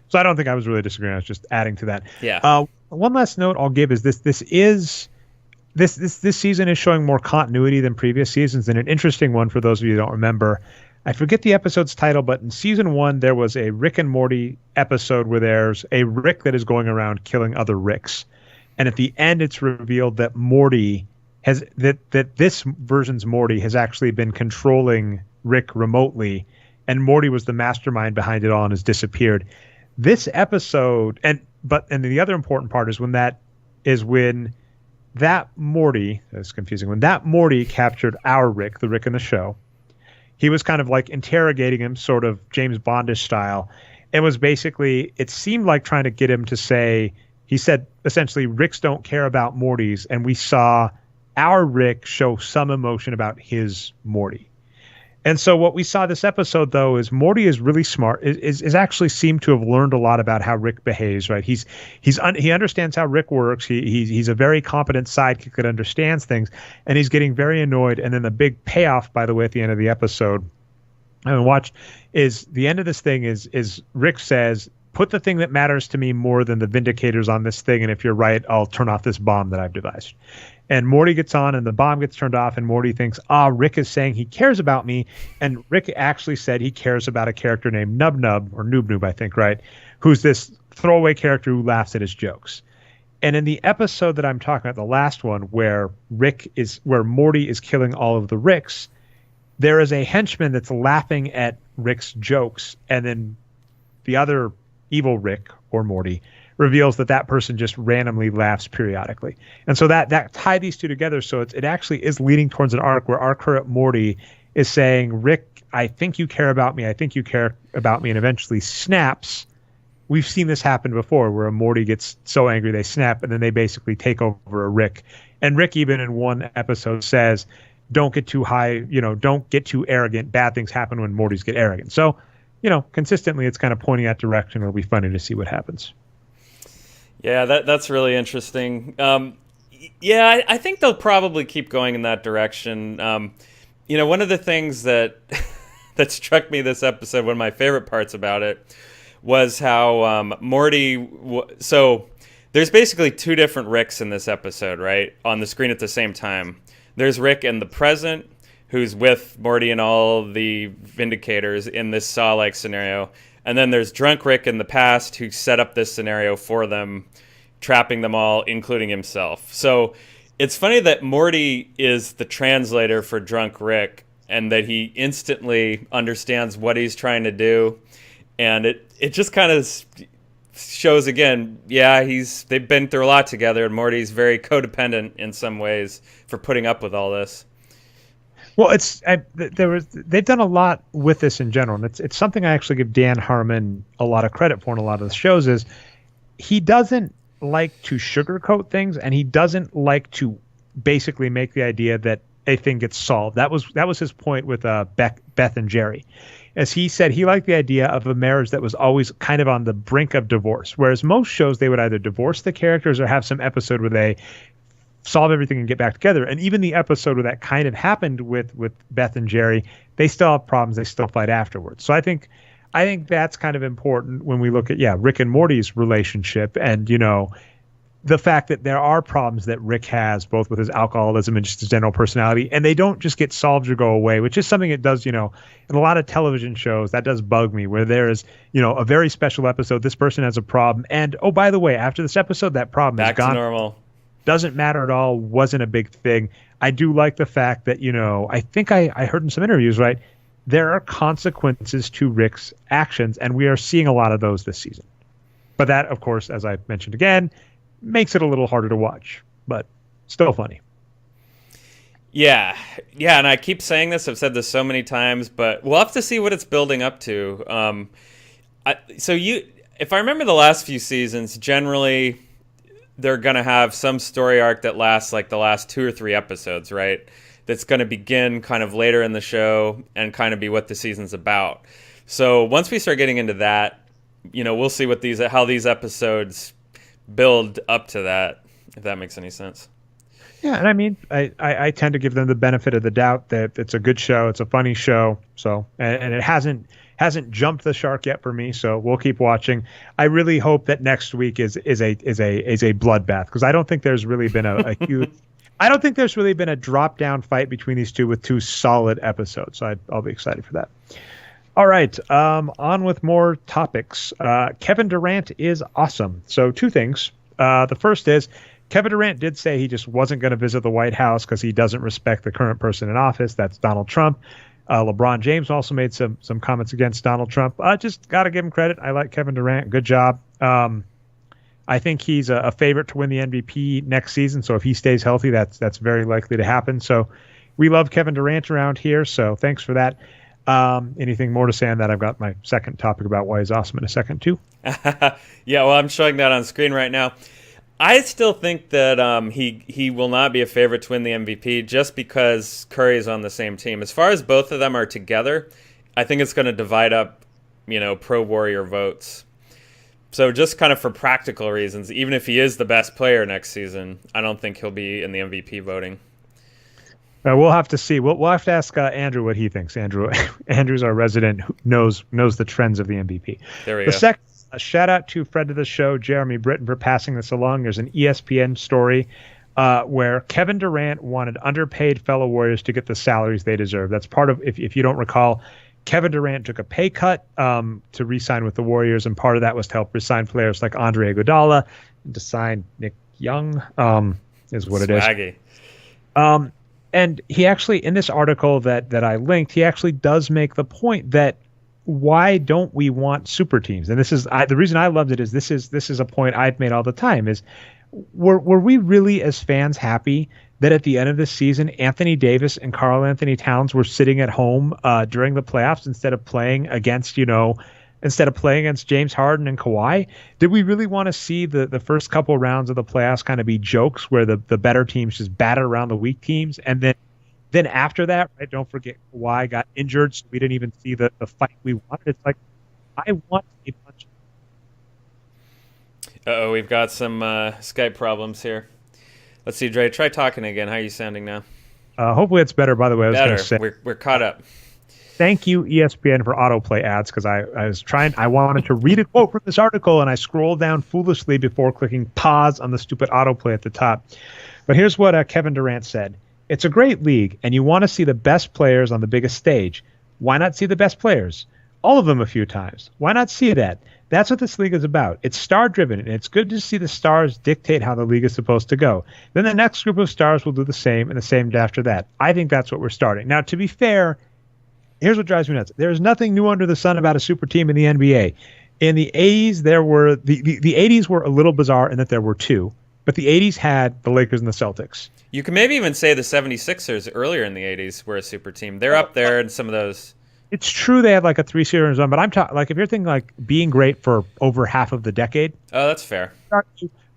So I don't think I was really disagreeing. I was just adding to that. Yeah. One last note I'll give is this season is showing more continuity than previous seasons, and an interesting one for those of you who don't remember. I forget the episode's title, but in season 1 there was a Rick and Morty episode where there's a Rick that is going around killing other Ricks, and at the end it's revealed that Morty has that this version's Morty has actually been controlling Rick remotely, and Morty was the mastermind behind it all and has disappeared. This episode, and the other important part is when that Morty, that's confusing, when that Morty captured our Rick, the Rick in the show, he was kind of like interrogating him, sort of James Bondish style, and was basically, it seemed like trying to get him to say, he said essentially, Ricks don't care about Mortys, and we saw our Rick show some emotion about his Morty. And so what we saw this episode, though, is Morty is really smart, is actually seemed to have learned a lot about how Rick behaves, right? He understands how Rick works. He's a very competent sidekick that understands things, and he's getting very annoyed. And then the big payoff, by the way, at the end of the episode, is the end of this thing is Rick says, put the thing that matters to me more than the Vindicators on this thing, and if you're right, I'll turn off this bomb that I've devised. And Morty gets on, and the bomb gets turned off, and Morty thinks, Rick is saying he cares about me, and Rick actually said he cares about a character named Nub Nub, or Noob Noob, I think, right, who's this throwaway character who laughs at his jokes. And in the episode that I'm talking about, the last one, where Morty is killing all of the Ricks, there is a henchman that's laughing at Rick's jokes, and then the other evil Rick, or Morty, reveals that person just randomly laughs periodically. And so that tied these two together. So it actually is leading towards an arc where our current Morty is saying, Rick, I think you care about me. I think you care about me. And eventually snaps. We've seen this happen before where a Morty gets so angry they snap, and then they basically take over a Rick. And Rick, even in one episode, says, don't get too high, don't get too arrogant. Bad things happen when Mortys get arrogant. So, consistently it's kind of pointing that direction. It'll be funny to see what happens. Yeah, that's really interesting. I think they'll probably keep going in that direction. One of the things that that struck me this episode, one of my favorite parts about it, was how Morty... So there's basically two different Ricks in this episode, right, on the screen at the same time. There's Rick in the present, who's with Morty and all the Vindicators in this Saw-like scenario. And then there's Drunk Rick in the past, who set up this scenario for them, trapping them all, including himself. So it's funny that Morty is the translator for Drunk Rick, and that he instantly understands what he's trying to do. And it just kind of shows again, they've been through a lot together, and Morty's very codependent in some ways for putting up with all this. Well, they've done a lot with this in general, and it's something I actually give Dan Harmon a lot of credit for in a lot of the shows. Is he doesn't like to sugarcoat things, and he doesn't like to basically make the idea that a thing gets solved. That was his point with Beth and Jerry, as he said he liked the idea of a marriage that was always kind of on the brink of divorce. Whereas most shows, they would either divorce the characters or have some episode where they solve everything and get back together. And even the episode where that kind of happened with Beth and Jerry, they still have problems. They still fight afterwards. So I think that's kind of important when we look at, Rick and Morty's relationship, and, the fact that there are problems that Rick has, both with his alcoholism and just his general personality, and they don't just get solved or go away, which is something it does, in a lot of television shows, that does bug me, where there is, a very special episode, this person has a problem, and, oh, by the way, after this episode, that problem is gone. Back to normal. Doesn't matter at all, wasn't a big thing. I do like the fact that, I think I heard in some interviews, right, there are consequences to Rick's actions, and we are seeing a lot of those this season. But that, of course, as I mentioned again, makes it a little harder to watch, but still funny. Yeah, and I keep saying this. I've said this so many times, but we'll have to see what it's building up to. If I remember the last few seasons, generally they're going to have some story arc that lasts like the last 2 or 3 episodes, right? That's going to begin kind of later in the show and kind of be what the season's about. So once we start getting into that, we'll see how these episodes build up to that, if that makes any sense. Yeah, and I mean, I tend to give them the benefit of the doubt that it's a good show, it's a funny show, so and it hasn't jumped the shark yet for me, so we'll keep watching. I really hope that next week is a bloodbath, because I don't think there's really been a huge I don't think there's really been a drop down fight between these two with 2 solid episodes, so I'll be excited for that. All right, on with more topics. Kevin Durant is awesome. So 2 things. The first is, Kevin Durant did say he just wasn't going to visit the White House because he doesn't respect the current person in office. That's Donald Trump. LeBron James also made some comments against Donald Trump. Just got to give him credit. I like Kevin Durant. Good job. I think he's a favorite to win the MVP next season. So if he stays healthy, that's very likely to happen. So we love Kevin Durant around here. So thanks for that. Anything more to say on that? I've got my second topic about why he's awesome in a second too. Yeah, well, I'm showing that on screen right now. I still think that he will not be a favorite to win the MVP just because Curry's on the same team. As far as both of them are together, I think it's going to divide up, pro-Warrior votes. So just kind of for practical reasons, even if he is the best player next season, I don't think he'll be in the MVP voting. We'll have to see. We'll have to ask Andrew what he thinks. Andrew's our resident who knows the trends of the MVP. There we go. Second, a shout out to friend of the show, Jeremy Britton, for passing this along. There's an ESPN story where Kevin Durant wanted underpaid fellow Warriors to get the salaries they deserve. That's part of, if you don't recall, Kevin Durant took a pay cut to re-sign with the Warriors, and part of that was to help re-sign players like Andre Iguodala and to sign Nick Young, is what Swaggy. It is. And he actually, in this article that I linked, he actually does make the point that why don't we want super teams? And this is the reason I loved it is this is a point I've made all the time is were we really as fans happy that at the end of the season Anthony Davis and Karl Anthony Towns were sitting at home during the playoffs instead of playing against James Harden and Kawhi? Did we really want to see the first couple rounds of the playoffs kind of be jokes where the better teams just batter around the weak teams, and then after that, right? Don't forget Kawhi got injured, so we didn't even see the fight we wanted. It's like I want a bunch. Uh-oh, we've got some Skype problems here. Let's see, Dre. Try talking again. How are you sounding now? Hopefully it's better. By the way, I was going to say we're caught up. Thank you, ESPN, for autoplay ads, because I wanted to read a quote from this article, and I scrolled down foolishly before clicking pause on the stupid autoplay at the top. But here's what Kevin Durant said. It's a great league, and you want to see the best players on the biggest stage. Why not see the best players? All of them a few times. Why not see that? That's what this league is about. It's star-driven, and it's good to see the stars dictate how the league is supposed to go. Then the next group of stars will do the same, and the same after that. I think that's what we're starting. Now, to be fair, here's what drives me nuts. There's nothing new under the sun about a super team in the NBA. In the 80s, there were the 80s were a little bizarre in that there were 2, but the 80s had the Lakers and the Celtics. You can maybe even say the 76ers earlier in the 80s were a super team. They're up there in some of those. It's true they had like a 3-series run, but I'm talking like if you're thinking like being great for over half of the decade. Oh, that's fair.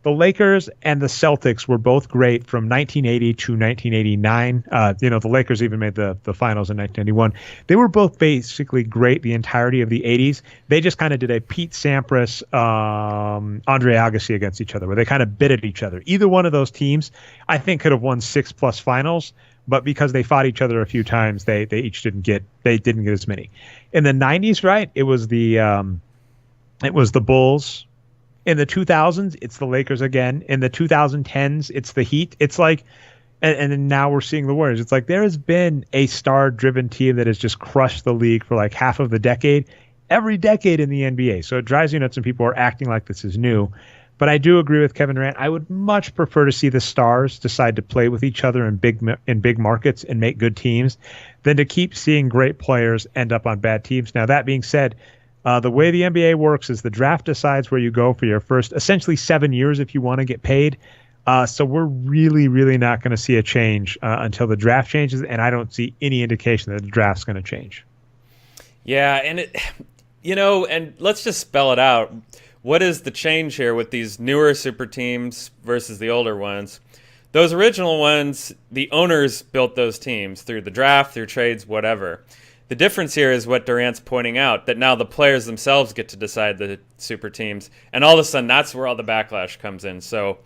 The Lakers and the Celtics were both great from 1980 to 1989. The Lakers even made the finals in 1991. They were both basically great the entirety of the 80s. They just kind of did a Pete Sampras, Andre Agassi against each other, where they kind of bit at each other. Either one of those teams, I think, could have won 6+ finals, but because they fought each other a few times, they each didn't get as many. In the 90s, right? It was the Bulls. In the 2000s, it's the Lakers again. In the 2010s, it's the Heat. It's like, and then now we're seeing the Warriors. It's like there has been a star-driven team that has just crushed the league for like half of the decade, every decade in the NBA. So it drives you nuts when people are acting like this is new. But I do agree with Kevin Durant. I would much prefer to see the stars decide to play with each other in big markets and make good teams than to keep seeing great players end up on bad teams. Now, that being said, The way the NBA works is the draft decides where you go for your first, essentially 7 years if you want to get paid. So we're really, really not going to see a change until the draft changes, and I don't see any indication that the draft's going to change. Yeah, and and let's just spell it out. What is the change here with these newer super teams versus the older ones? Those original ones, the owners built those teams through the draft, through trades, whatever. The difference here is what Durant's pointing out, that now the players themselves get to decide the super teams, and all of a sudden that's where all the backlash comes in. So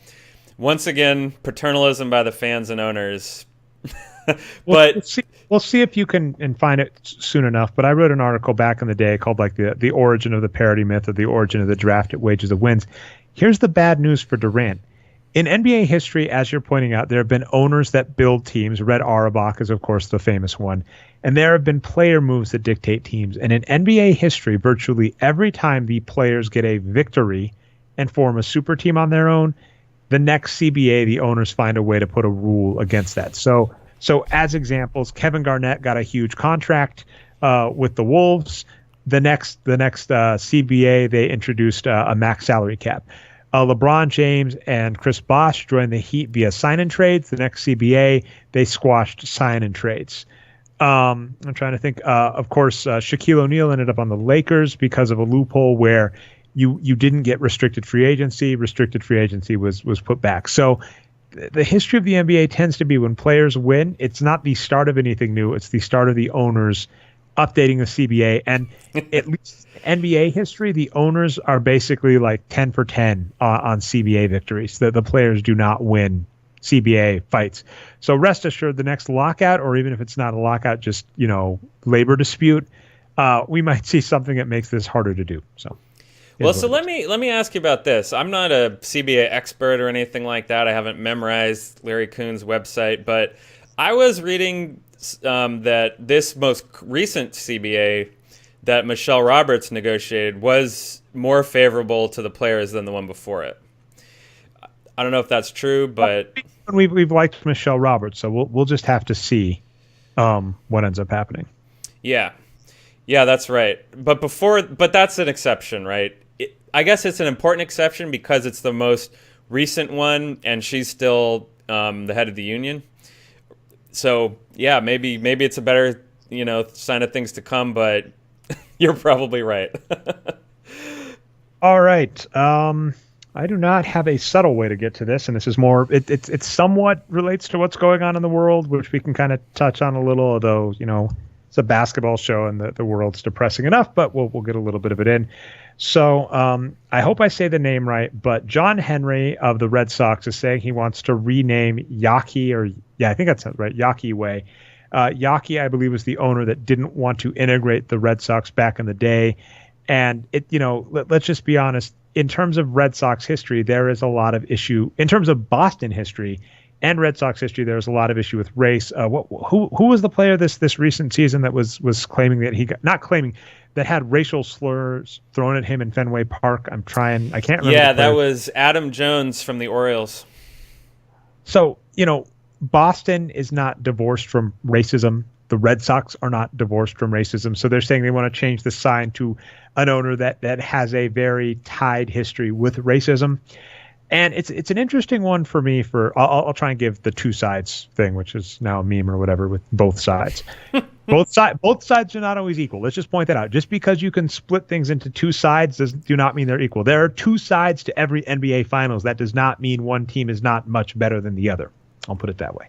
once again, paternalism by the fans and owners. But we'll see if you can find it soon enough. But I wrote an article back in the day called like the origin of the parity myth, or the origin of the draft at wages of wins. Here's the bad news for Durant. In NBA history, as you're pointing out, there have been owners that build teams. Red Auerbach is, of course, the famous one. And there have been player moves that dictate teams. And in NBA history, virtually every time the players get a victory and form a super team on their own, the next CBA, the owners find a way to put a rule against that. So as examples, Kevin Garnett got a huge contract with the Wolves. The next CBA, they introduced a max salary cap. LeBron James and Chris Bosh joined the Heat via sign-in trades. The next CBA, they squashed sign-in trades. I'm trying to think. Of course, Shaquille O'Neal ended up on the Lakers because of a loophole where you didn't get restricted free agency. Restricted free agency was put back. So the history of the NBA tends to be when players win, it's not the start of anything new. It's the start of the owners updating the CBA. And at least NBA history, the owners are basically like 10 for 10 on CBA victories. The players do not win CBA fights. So rest assured, the next lockout, or even if it's not a lockout, just, labor dispute, we might see something that makes this harder to do. So. Well, so let me ask you about this. I'm not a CBA expert or anything like that. I haven't memorized Larry Kuhn's website, but I was reading that this most recent CBA that Michelle Roberts negotiated was more favorable to the players than the one before it. I don't know if that's true, but we've liked Michelle Roberts, so we'll just have to see what ends up happening. Yeah, that's right. But that's an exception, right? I guess it's an important exception because it's the most recent one, and she's still the head of the union. So yeah, maybe it's a better sign of things to come. But you're probably right. All right. I do not have a subtle way to get to this, and this is more. It somewhat relates to what's going on in the world, which we can kind of touch on a little. Although it's a basketball show and the world's depressing enough, but we'll get a little bit of it in. So I hope I say the name right, but John Henry of the Red Sox is saying he wants to rename Yawkey, I think that's right, Yawkey Way. Yawkey, I believe, was the owner that didn't want to integrate the Red Sox back in the day. And let's just be honest, in terms of Red Sox history, there is a lot of issue. In terms of Boston history and Red Sox history, there's a lot of issue with race. Who was the player this recent season that was claiming that that had racial slurs thrown at him in Fenway Park? I can't remember. Yeah, that was Adam Jones from the Orioles. So, Boston is not divorced from racism. The Red Sox are not divorced from racism. So they're saying they want to change the sign to an owner that has a very tied history with racism. And it's an interesting one for me. I'll try and give the two sides thing, which is now a meme or whatever, with both sides. Both sides are not always equal. Let's just point that out. Just because you can split things into two sides do not mean they're equal. There are two sides to every NBA Finals. That does not mean one team is not much better than the other. I'll put it that way.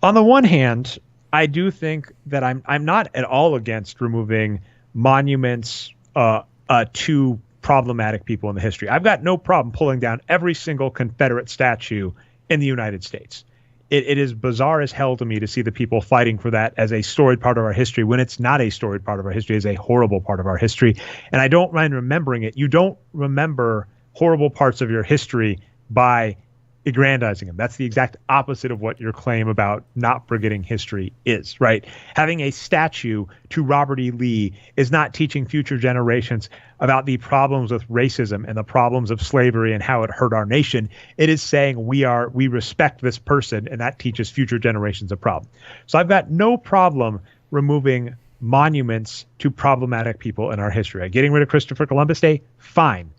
On the one hand, I do think that I'm not at all against removing monuments to problematic people in the history. I've got no problem pulling down every single Confederate statue in the United States. It is bizarre as hell to me to see the people fighting for that as a storied part of our history when it's not a storied part of our history, it's a horrible part of our history. And I don't mind remembering it. You don't remember horrible parts of your history by aggrandizing them. That's the exact opposite of what your claim about not forgetting history is, right? Having a statue to Robert E. Lee is not teaching future generations about the problems with racism and the problems of slavery and how it hurt our nation. It is saying we respect this person, and that teaches future generations a problem. So I've got no problem removing monuments to problematic people in our history. Getting rid of Christopher Columbus Day, fine.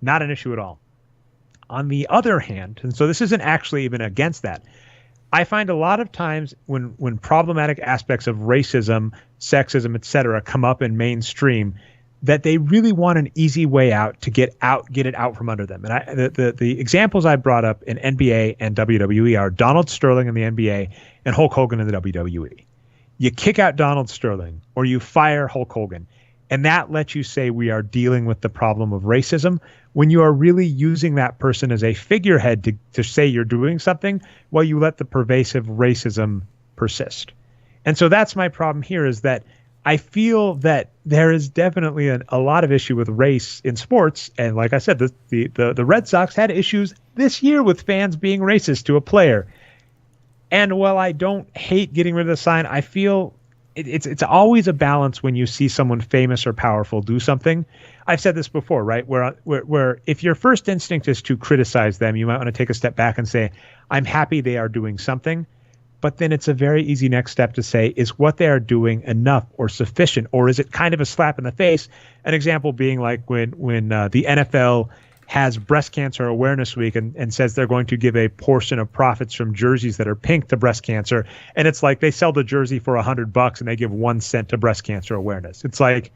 Not an issue at all. On the other hand, and so this isn't actually even against that, I find a lot of times when problematic aspects of racism, sexism, etc., come up in mainstream, that they really want an easy way out to get it out from under them. And the examples I brought up in NBA and WWE are Donald Sterling in the NBA and Hulk Hogan in the WWE. You kick out Donald Sterling or you fire Hulk Hogan, and that lets you say we are dealing with the problem of racism when you are really using that person as a figurehead to say you're doing something while you let the pervasive racism persist. And so that's my problem here, is that I feel that there is definitely a lot of issue with race in sports. And like I said, the Red Sox had issues this year with fans being racist to a player. And while I don't hate getting rid of the sign, I feel it's always a balance when you see someone famous or powerful do something. I've said this before, right? Where if your first instinct is to criticize them, you might want to take a step back and say, I'm happy they are doing something. But then it's a very easy next step to say, is what they are doing enough or sufficient? Or is it kind of a slap in the face? An example being like when the NFL has Breast Cancer Awareness Week and says they're going to give a portion of profits from jerseys that are pink to breast cancer. And it's like they sell the jersey for $100 and they give 1 cent to breast cancer awareness. It's like,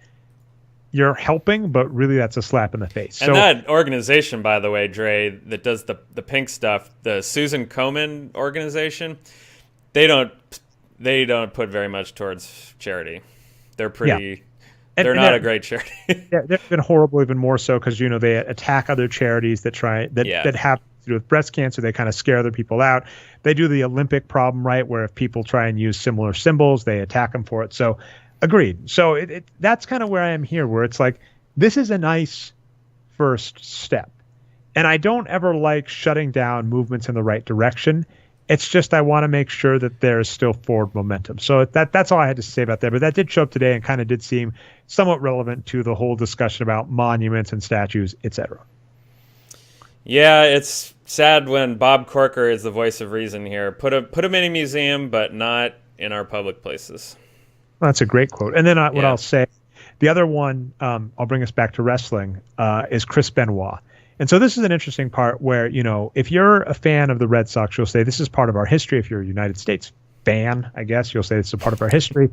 you're helping, but really that's a slap in the face. And that organization, by the way, Dre, that does the pink stuff, the Susan Komen organization, they don't put very much towards charity. They're pretty... Yeah. They're not a great charity. Yeah, they've been horrible, even more so, because they attack other charities that have to do with breast cancer. They kind of scare other people out. They do the Olympic problem, right, where if people try and use similar symbols, they attack them for it. So, agreed. So that's kind of where I am here, where it's like, this is a nice first step. And I don't ever like shutting down movements in the right direction. It's just I want to make sure that there is still forward momentum. So that's all I had to say about that. But that did show up today and kind of did seem somewhat relevant to the whole discussion about monuments and statues, etc. Yeah, it's sad when Bob Corker is the voice of reason here. Put him in a museum, but not in our public places. Well, that's a great quote. And then what I'll say, the other one, I'll bring us back to wrestling, is Chris Benoit. And so this is an interesting part where, if you're a fan of the Red Sox, you'll say this is part of our history. If you're a United States fan, I guess, you'll say it's a part of our history.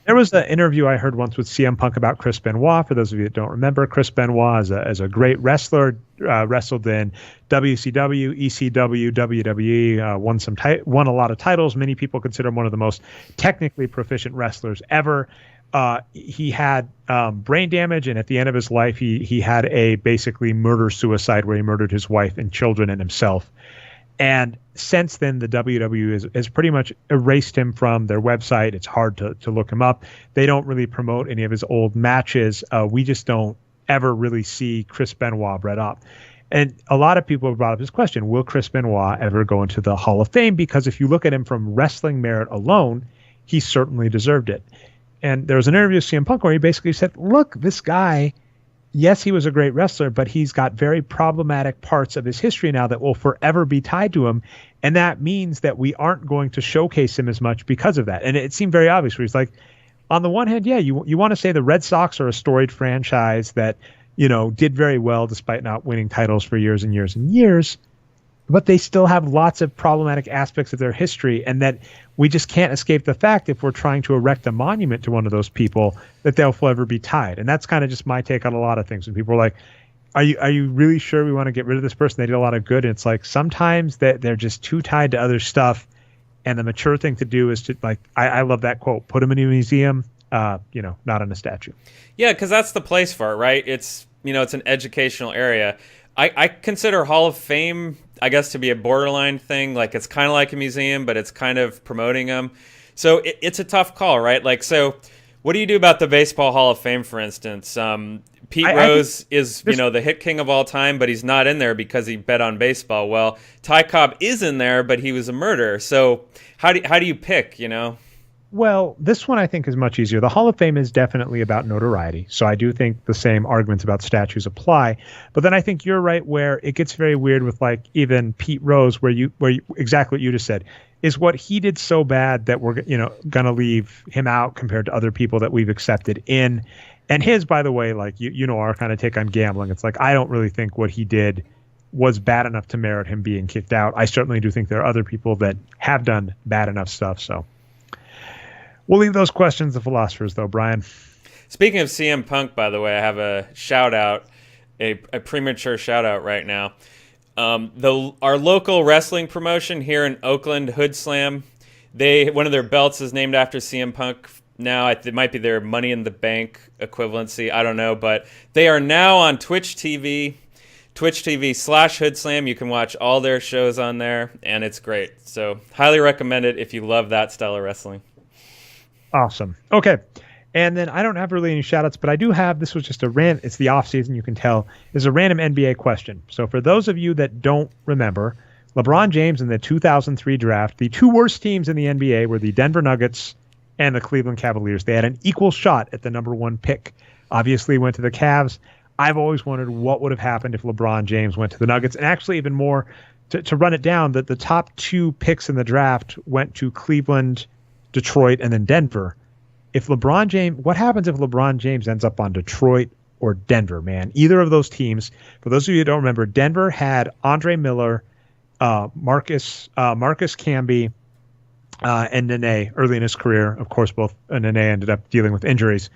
There was an interview I heard once with CM Punk about Chris Benoit. For those of you that don't remember, Chris Benoit is a great wrestler, wrestled in WCW, ECW, WWE, won a lot of titles. Many people consider him one of the most technically proficient wrestlers ever. He had brain damage, and at the end of his life, he had a basically murder-suicide where he murdered his wife and children and himself. And since then, the WWE has pretty much erased him from their website. It's hard to look him up. They don't really promote any of his old matches. We just don't ever really see Chris Benoit brought up. And a lot of people have brought up this question, will Chris Benoit ever go into the Hall of Fame? Because if you look at him from wrestling merit alone, he certainly deserved it. And there was an interview with CM Punk where he basically said, look, this guy, yes, he was a great wrestler, but he's got very problematic parts of his history now that will forever be tied to him. And that means that we aren't going to showcase him as much because of that. And it seemed very obvious where he's like, on the one hand, yeah, you want to say the Red Sox are a storied franchise that, did very well despite not winning titles for years and years and years. But they still have lots of problematic aspects of their history, and that we just can't escape the fact, if we're trying to erect a monument to one of those people, that they'll forever be tied. And that's kind of just my take on a lot of things. When people are like, are you really sure we want to get rid of this person? They did a lot of good. And it's like, sometimes they're just too tied to other stuff. And the mature thing to do is to, like, I love that quote, put them in a museum, not in a statue. Yeah, because that's the place for it, right? It's, it's an educational area. I consider Hall of Fame, I guess, to be a borderline thing. Like, it's kind of like a museum, but it's kind of promoting them. So it's a tough call, right? Like, so what do you do about the Baseball Hall of Fame, for instance? Pete Rose is, the hit king of all time, but he's not in there because he bet on baseball. Well, Ty Cobb is in there, but he was a murderer. So how do you pick, Well, this one I think is much easier. The Hall of Fame is definitely about notoriety. So I do think the same arguments about statues apply. But then I think you're right where it gets very weird with, like, even Pete Rose, where you exactly what you just said. is what he did so bad that we're going to leave him out compared to other people that we've accepted in. And his, by the way, like our kind of take on gambling. It's like I don't really think what he did was bad enough to merit him being kicked out. I certainly do think there are other people that have done bad enough stuff. So we'll leave those questions to philosophers, though, Brian. Speaking of CM Punk, by the way, I have a shout out, a premature shout out right now. Our local wrestling promotion here in Oakland, Hood Slam, one of their belts is named after CM Punk. Now it might be their Money in the Bank equivalency. I don't know, but they are now on Twitch TV, Twitch.tv/Hood Slam. You can watch all their shows on there, and it's great. So highly recommend it if you love that style of wrestling. Awesome. Okay. And then I don't have really any shout outs, but I do have, this was just a rant. It's the off season. You can tell is a random NBA question. So for those of you that don't remember, LeBron James in the 2003 draft, the two worst teams in the NBA were the Denver Nuggets and the Cleveland Cavaliers. They had an equal shot at the number one pick. Obviously went to the Cavs. I've always wondered what would have happened if LeBron James went to the Nuggets. And actually even more, to run it down, that the top two picks in the draft went to Cleveland, Detroit, and then Denver. What happens if LeBron James ends up on Detroit or Denver, man? Either of those teams. For those of you who don't remember, Denver had Andre Miller, Marcus Camby, and Nene early in his career. Of course, both Nene ended up dealing with injuries.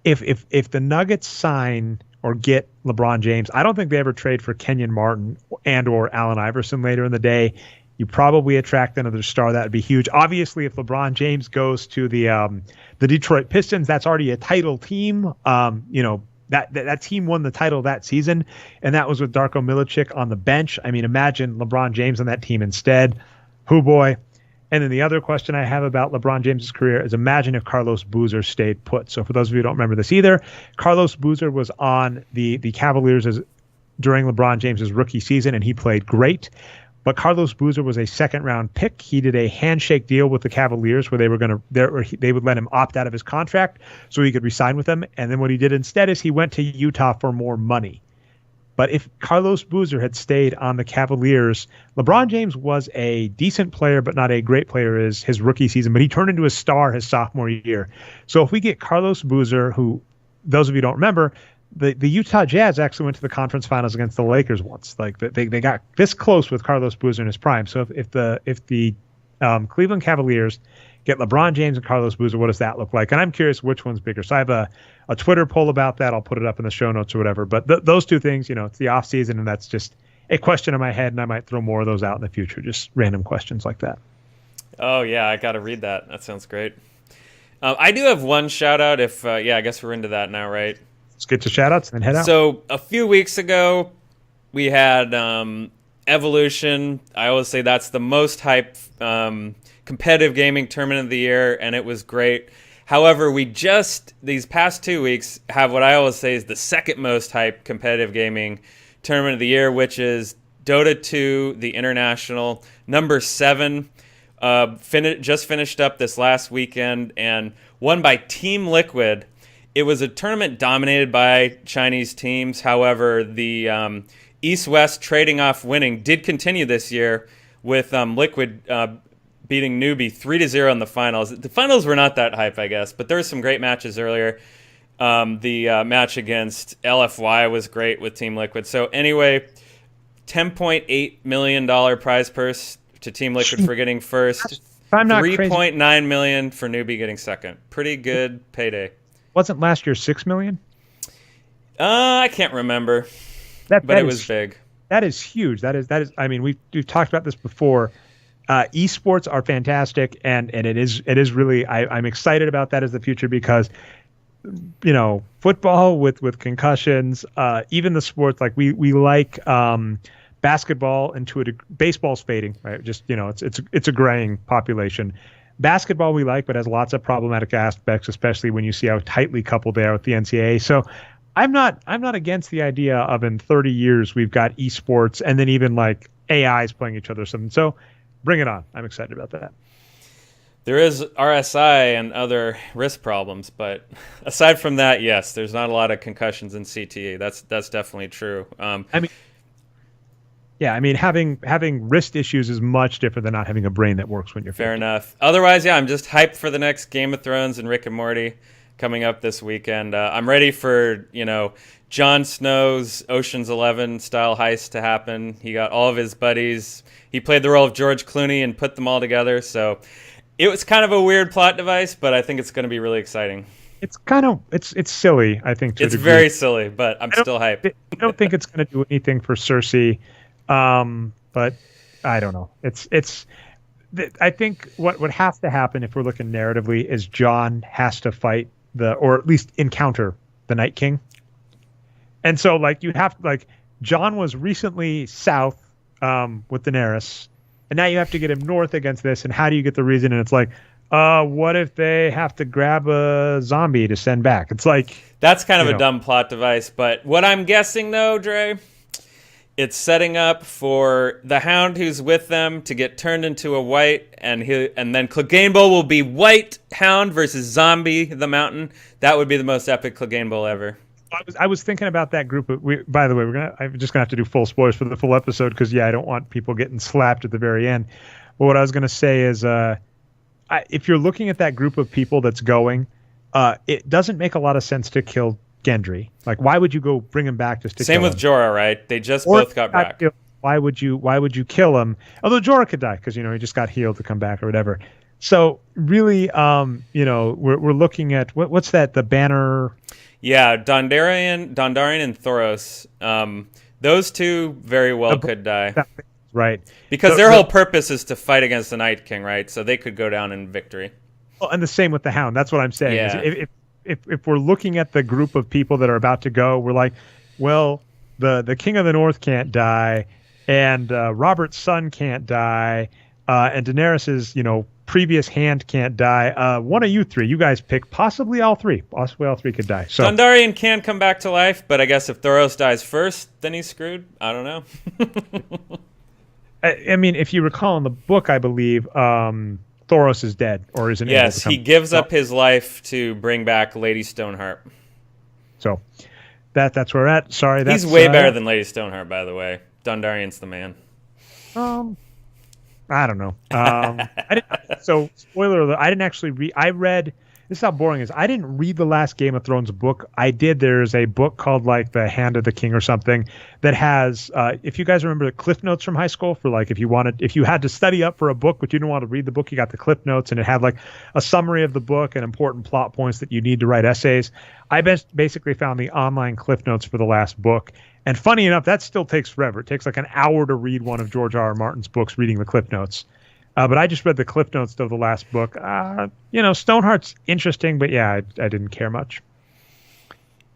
If the Nuggets sign or get LeBron James, I don't think they ever trade for Kenyon Martin and or Allen Iverson later in the day. You probably attract another star. That would be huge. Obviously, if LeBron James goes to the Detroit Pistons, that's already a title team. That team won the title that season, and that was with Darko Milicic on the bench. I mean, imagine LeBron James on that team instead. Hoo boy. And then the other question I have about LeBron James's career is imagine if Carlos Boozer stayed put. So for those of you who don't remember this either, Carlos Boozer was on the Cavaliers during LeBron James's rookie season, and he played great. But Carlos Boozer was a second-round pick. He did a handshake deal with the Cavaliers where they would let him opt out of his contract so he could re-sign with them. And then what he did instead is he went to Utah for more money. But if Carlos Boozer had stayed on the Cavaliers, LeBron James was a decent player, but not a great player his rookie season. But he turned into a star his sophomore year. So if we get Carlos Boozer, who those of you who don't remember, the Utah Jazz actually went to the conference finals against the Lakers once. Like they got this close with Carlos Boozer in his prime. So if the Cleveland Cavaliers get LeBron James and Carlos Boozer, what does that look like? And I'm curious which one's bigger. So I have a Twitter poll about that. I'll put it up in the show notes or whatever. But those two things, it's the off season, and that's just a question in my head, and I might throw more of those out in the future. Just random questions like that. Oh yeah, I got to read that. That sounds great. I do have one shout out. I guess we're into that now, right? Let's get to shout-outs and then head out. So a few weeks ago, we had Evolution. I always say that's the most hype competitive gaming tournament of the year, and it was great. However, we just, these past 2 weeks, have what I always say is the second most hype competitive gaming tournament of the year, which is Dota 2, the International, number 7. Just finished up this last weekend and won by Team Liquid. It was a tournament dominated by Chinese teams. However, the East-West trading off winning did continue this year with Liquid beating Newbie 3-0 in the finals. The finals were not that hype, I guess, but there were some great matches earlier. The match against LFY was great with Team Liquid. So anyway, $10.8 million prize purse to Team Liquid for getting first. $3.9 million for Newbie getting second. Pretty good payday. Wasn't last year $6 million? I can't remember, but it was big. That is huge. That is. I mean, we've talked about this before. Esports are fantastic, and it is really. I'm excited about that as the future because, football with concussions, even the sports like we like basketball baseball's fading, right? Just it's a graying population. Basketball we like, but has lots of problematic aspects, especially when you see how tightly coupled they are with the NCAA. So I'm not against the idea of in 30 years we've got esports and then even like AIs playing each other or something. So bring it on. I'm excited about that. There is RSI and other wrist problems, but aside from that, yes, there's not a lot of concussions in CTE. That's definitely true. Yeah, I mean, having wrist issues is much different than not having a brain that works when you're 50. Fair enough. Otherwise, yeah, I'm just hyped for the next Game of Thrones and Rick and Morty coming up this weekend. I'm ready for, Jon Snow's Ocean's 11 style heist to happen. He got all of his buddies. He played the role of George Clooney and put them all together. So it was kind of a weird plot device, but I think it's going to be really exciting. It's it's silly, I think. It's very silly, but I'm still hyped. I don't think it's going to do anything for Cersei, but I don't know. I think what would have to happen if we're looking narratively is Jon has to fight or at least encounter the Night King, and so you have Jon was recently south with Daenerys, and now you have to get him north against this. And how do you get the reason? And it's what if they have to grab a zombie to send back? It's that's kind of a dumb plot device. But what I'm guessing, though, Dre, it's setting up for the Hound who's with them to get turned into a white, and then Clegane Bowl will be White Hound versus Zombie the Mountain. That would be the most epic Clegane Bowl ever. I was thinking about that group. By the way, I'm just gonna have to do full spoilers for the full episode because I don't want people getting slapped at the very end. But what I was gonna say is, if you're looking at that group of people that's going, it doesn't make a lot of sense to kill Gendry. Why would you go bring him back just to Same kill him? with Jorah, right? They just both got back. Why would you kill him? Although Jorah could die because he just got healed to come back or whatever. So really, we're looking at what's that? The banner. Yeah, Dondarrion and Thoros. Those two very well could die. Right. Because their whole purpose is to fight against the Night King, right? So they could go down in victory. Well, and the same with the Hound. That's what I'm saying. Yeah. If we're looking at the group of people that are about to go, we're like, well, the King of the North can't die, and Robert's son can't die, and Daenerys's, previous hand can't die. One of you three, you guys pick. Possibly all three. Possibly all three could die. So Dondarrion can come back to life, but I guess if Thoros dies first, then he's screwed. I don't know. I mean, if you recall in the book, I believe Thoros is dead or isn't. Yes, he gives up his life to bring back Lady Stoneheart. So that's where we're at. Sorry, he's way better than Lady Stoneheart, by the way. Dondarrion's the man. I don't know. So spoiler alert, I didn't actually read. I read. This is how boring it is. I didn't read the last Game of Thrones book. I did. There's a book called The Hand of the King or something that has, if you guys remember the Cliff Notes from high school for if you had to study up for a book, but you didn't want to read the book, you got the Cliff Notes and it had a summary of the book and important plot points that you need to write essays. I basically found the online Cliff Notes for the last book. And funny enough, that still takes forever. It takes an hour to read one of George R.R. Martin's books, reading the Cliff Notes. But I just read the Cliff Notes of the last book. Stoneheart's interesting, but I didn't care much.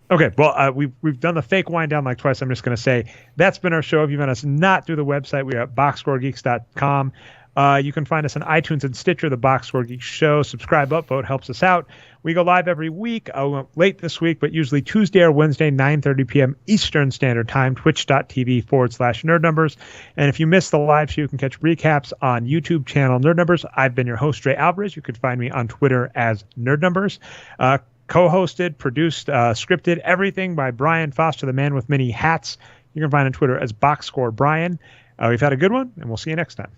Okay, well, we've done the fake wind down twice. I'm just going to say that's been our show. If you've met us not through the website, we are at boxscoregeeks.com. You can find us on iTunes and Stitcher, the Boxscore Geeks Show. Subscribe, upvote, helps us out. We go live every week, late this week, but usually Tuesday or Wednesday, 9:30 p.m. Eastern Standard Time, twitch.tv/Nerd Numbers. And if you missed the live show, you can catch recaps on YouTube channel Nerd Numbers. I've been your host, Dre Alvarez. You can find me on Twitter as Nerd Numbers. Co-hosted, produced, scripted, everything by Brian Foster, the man with many hats. You can find on Twitter as Boxscore Brian. We've had a good one, and we'll see you next time.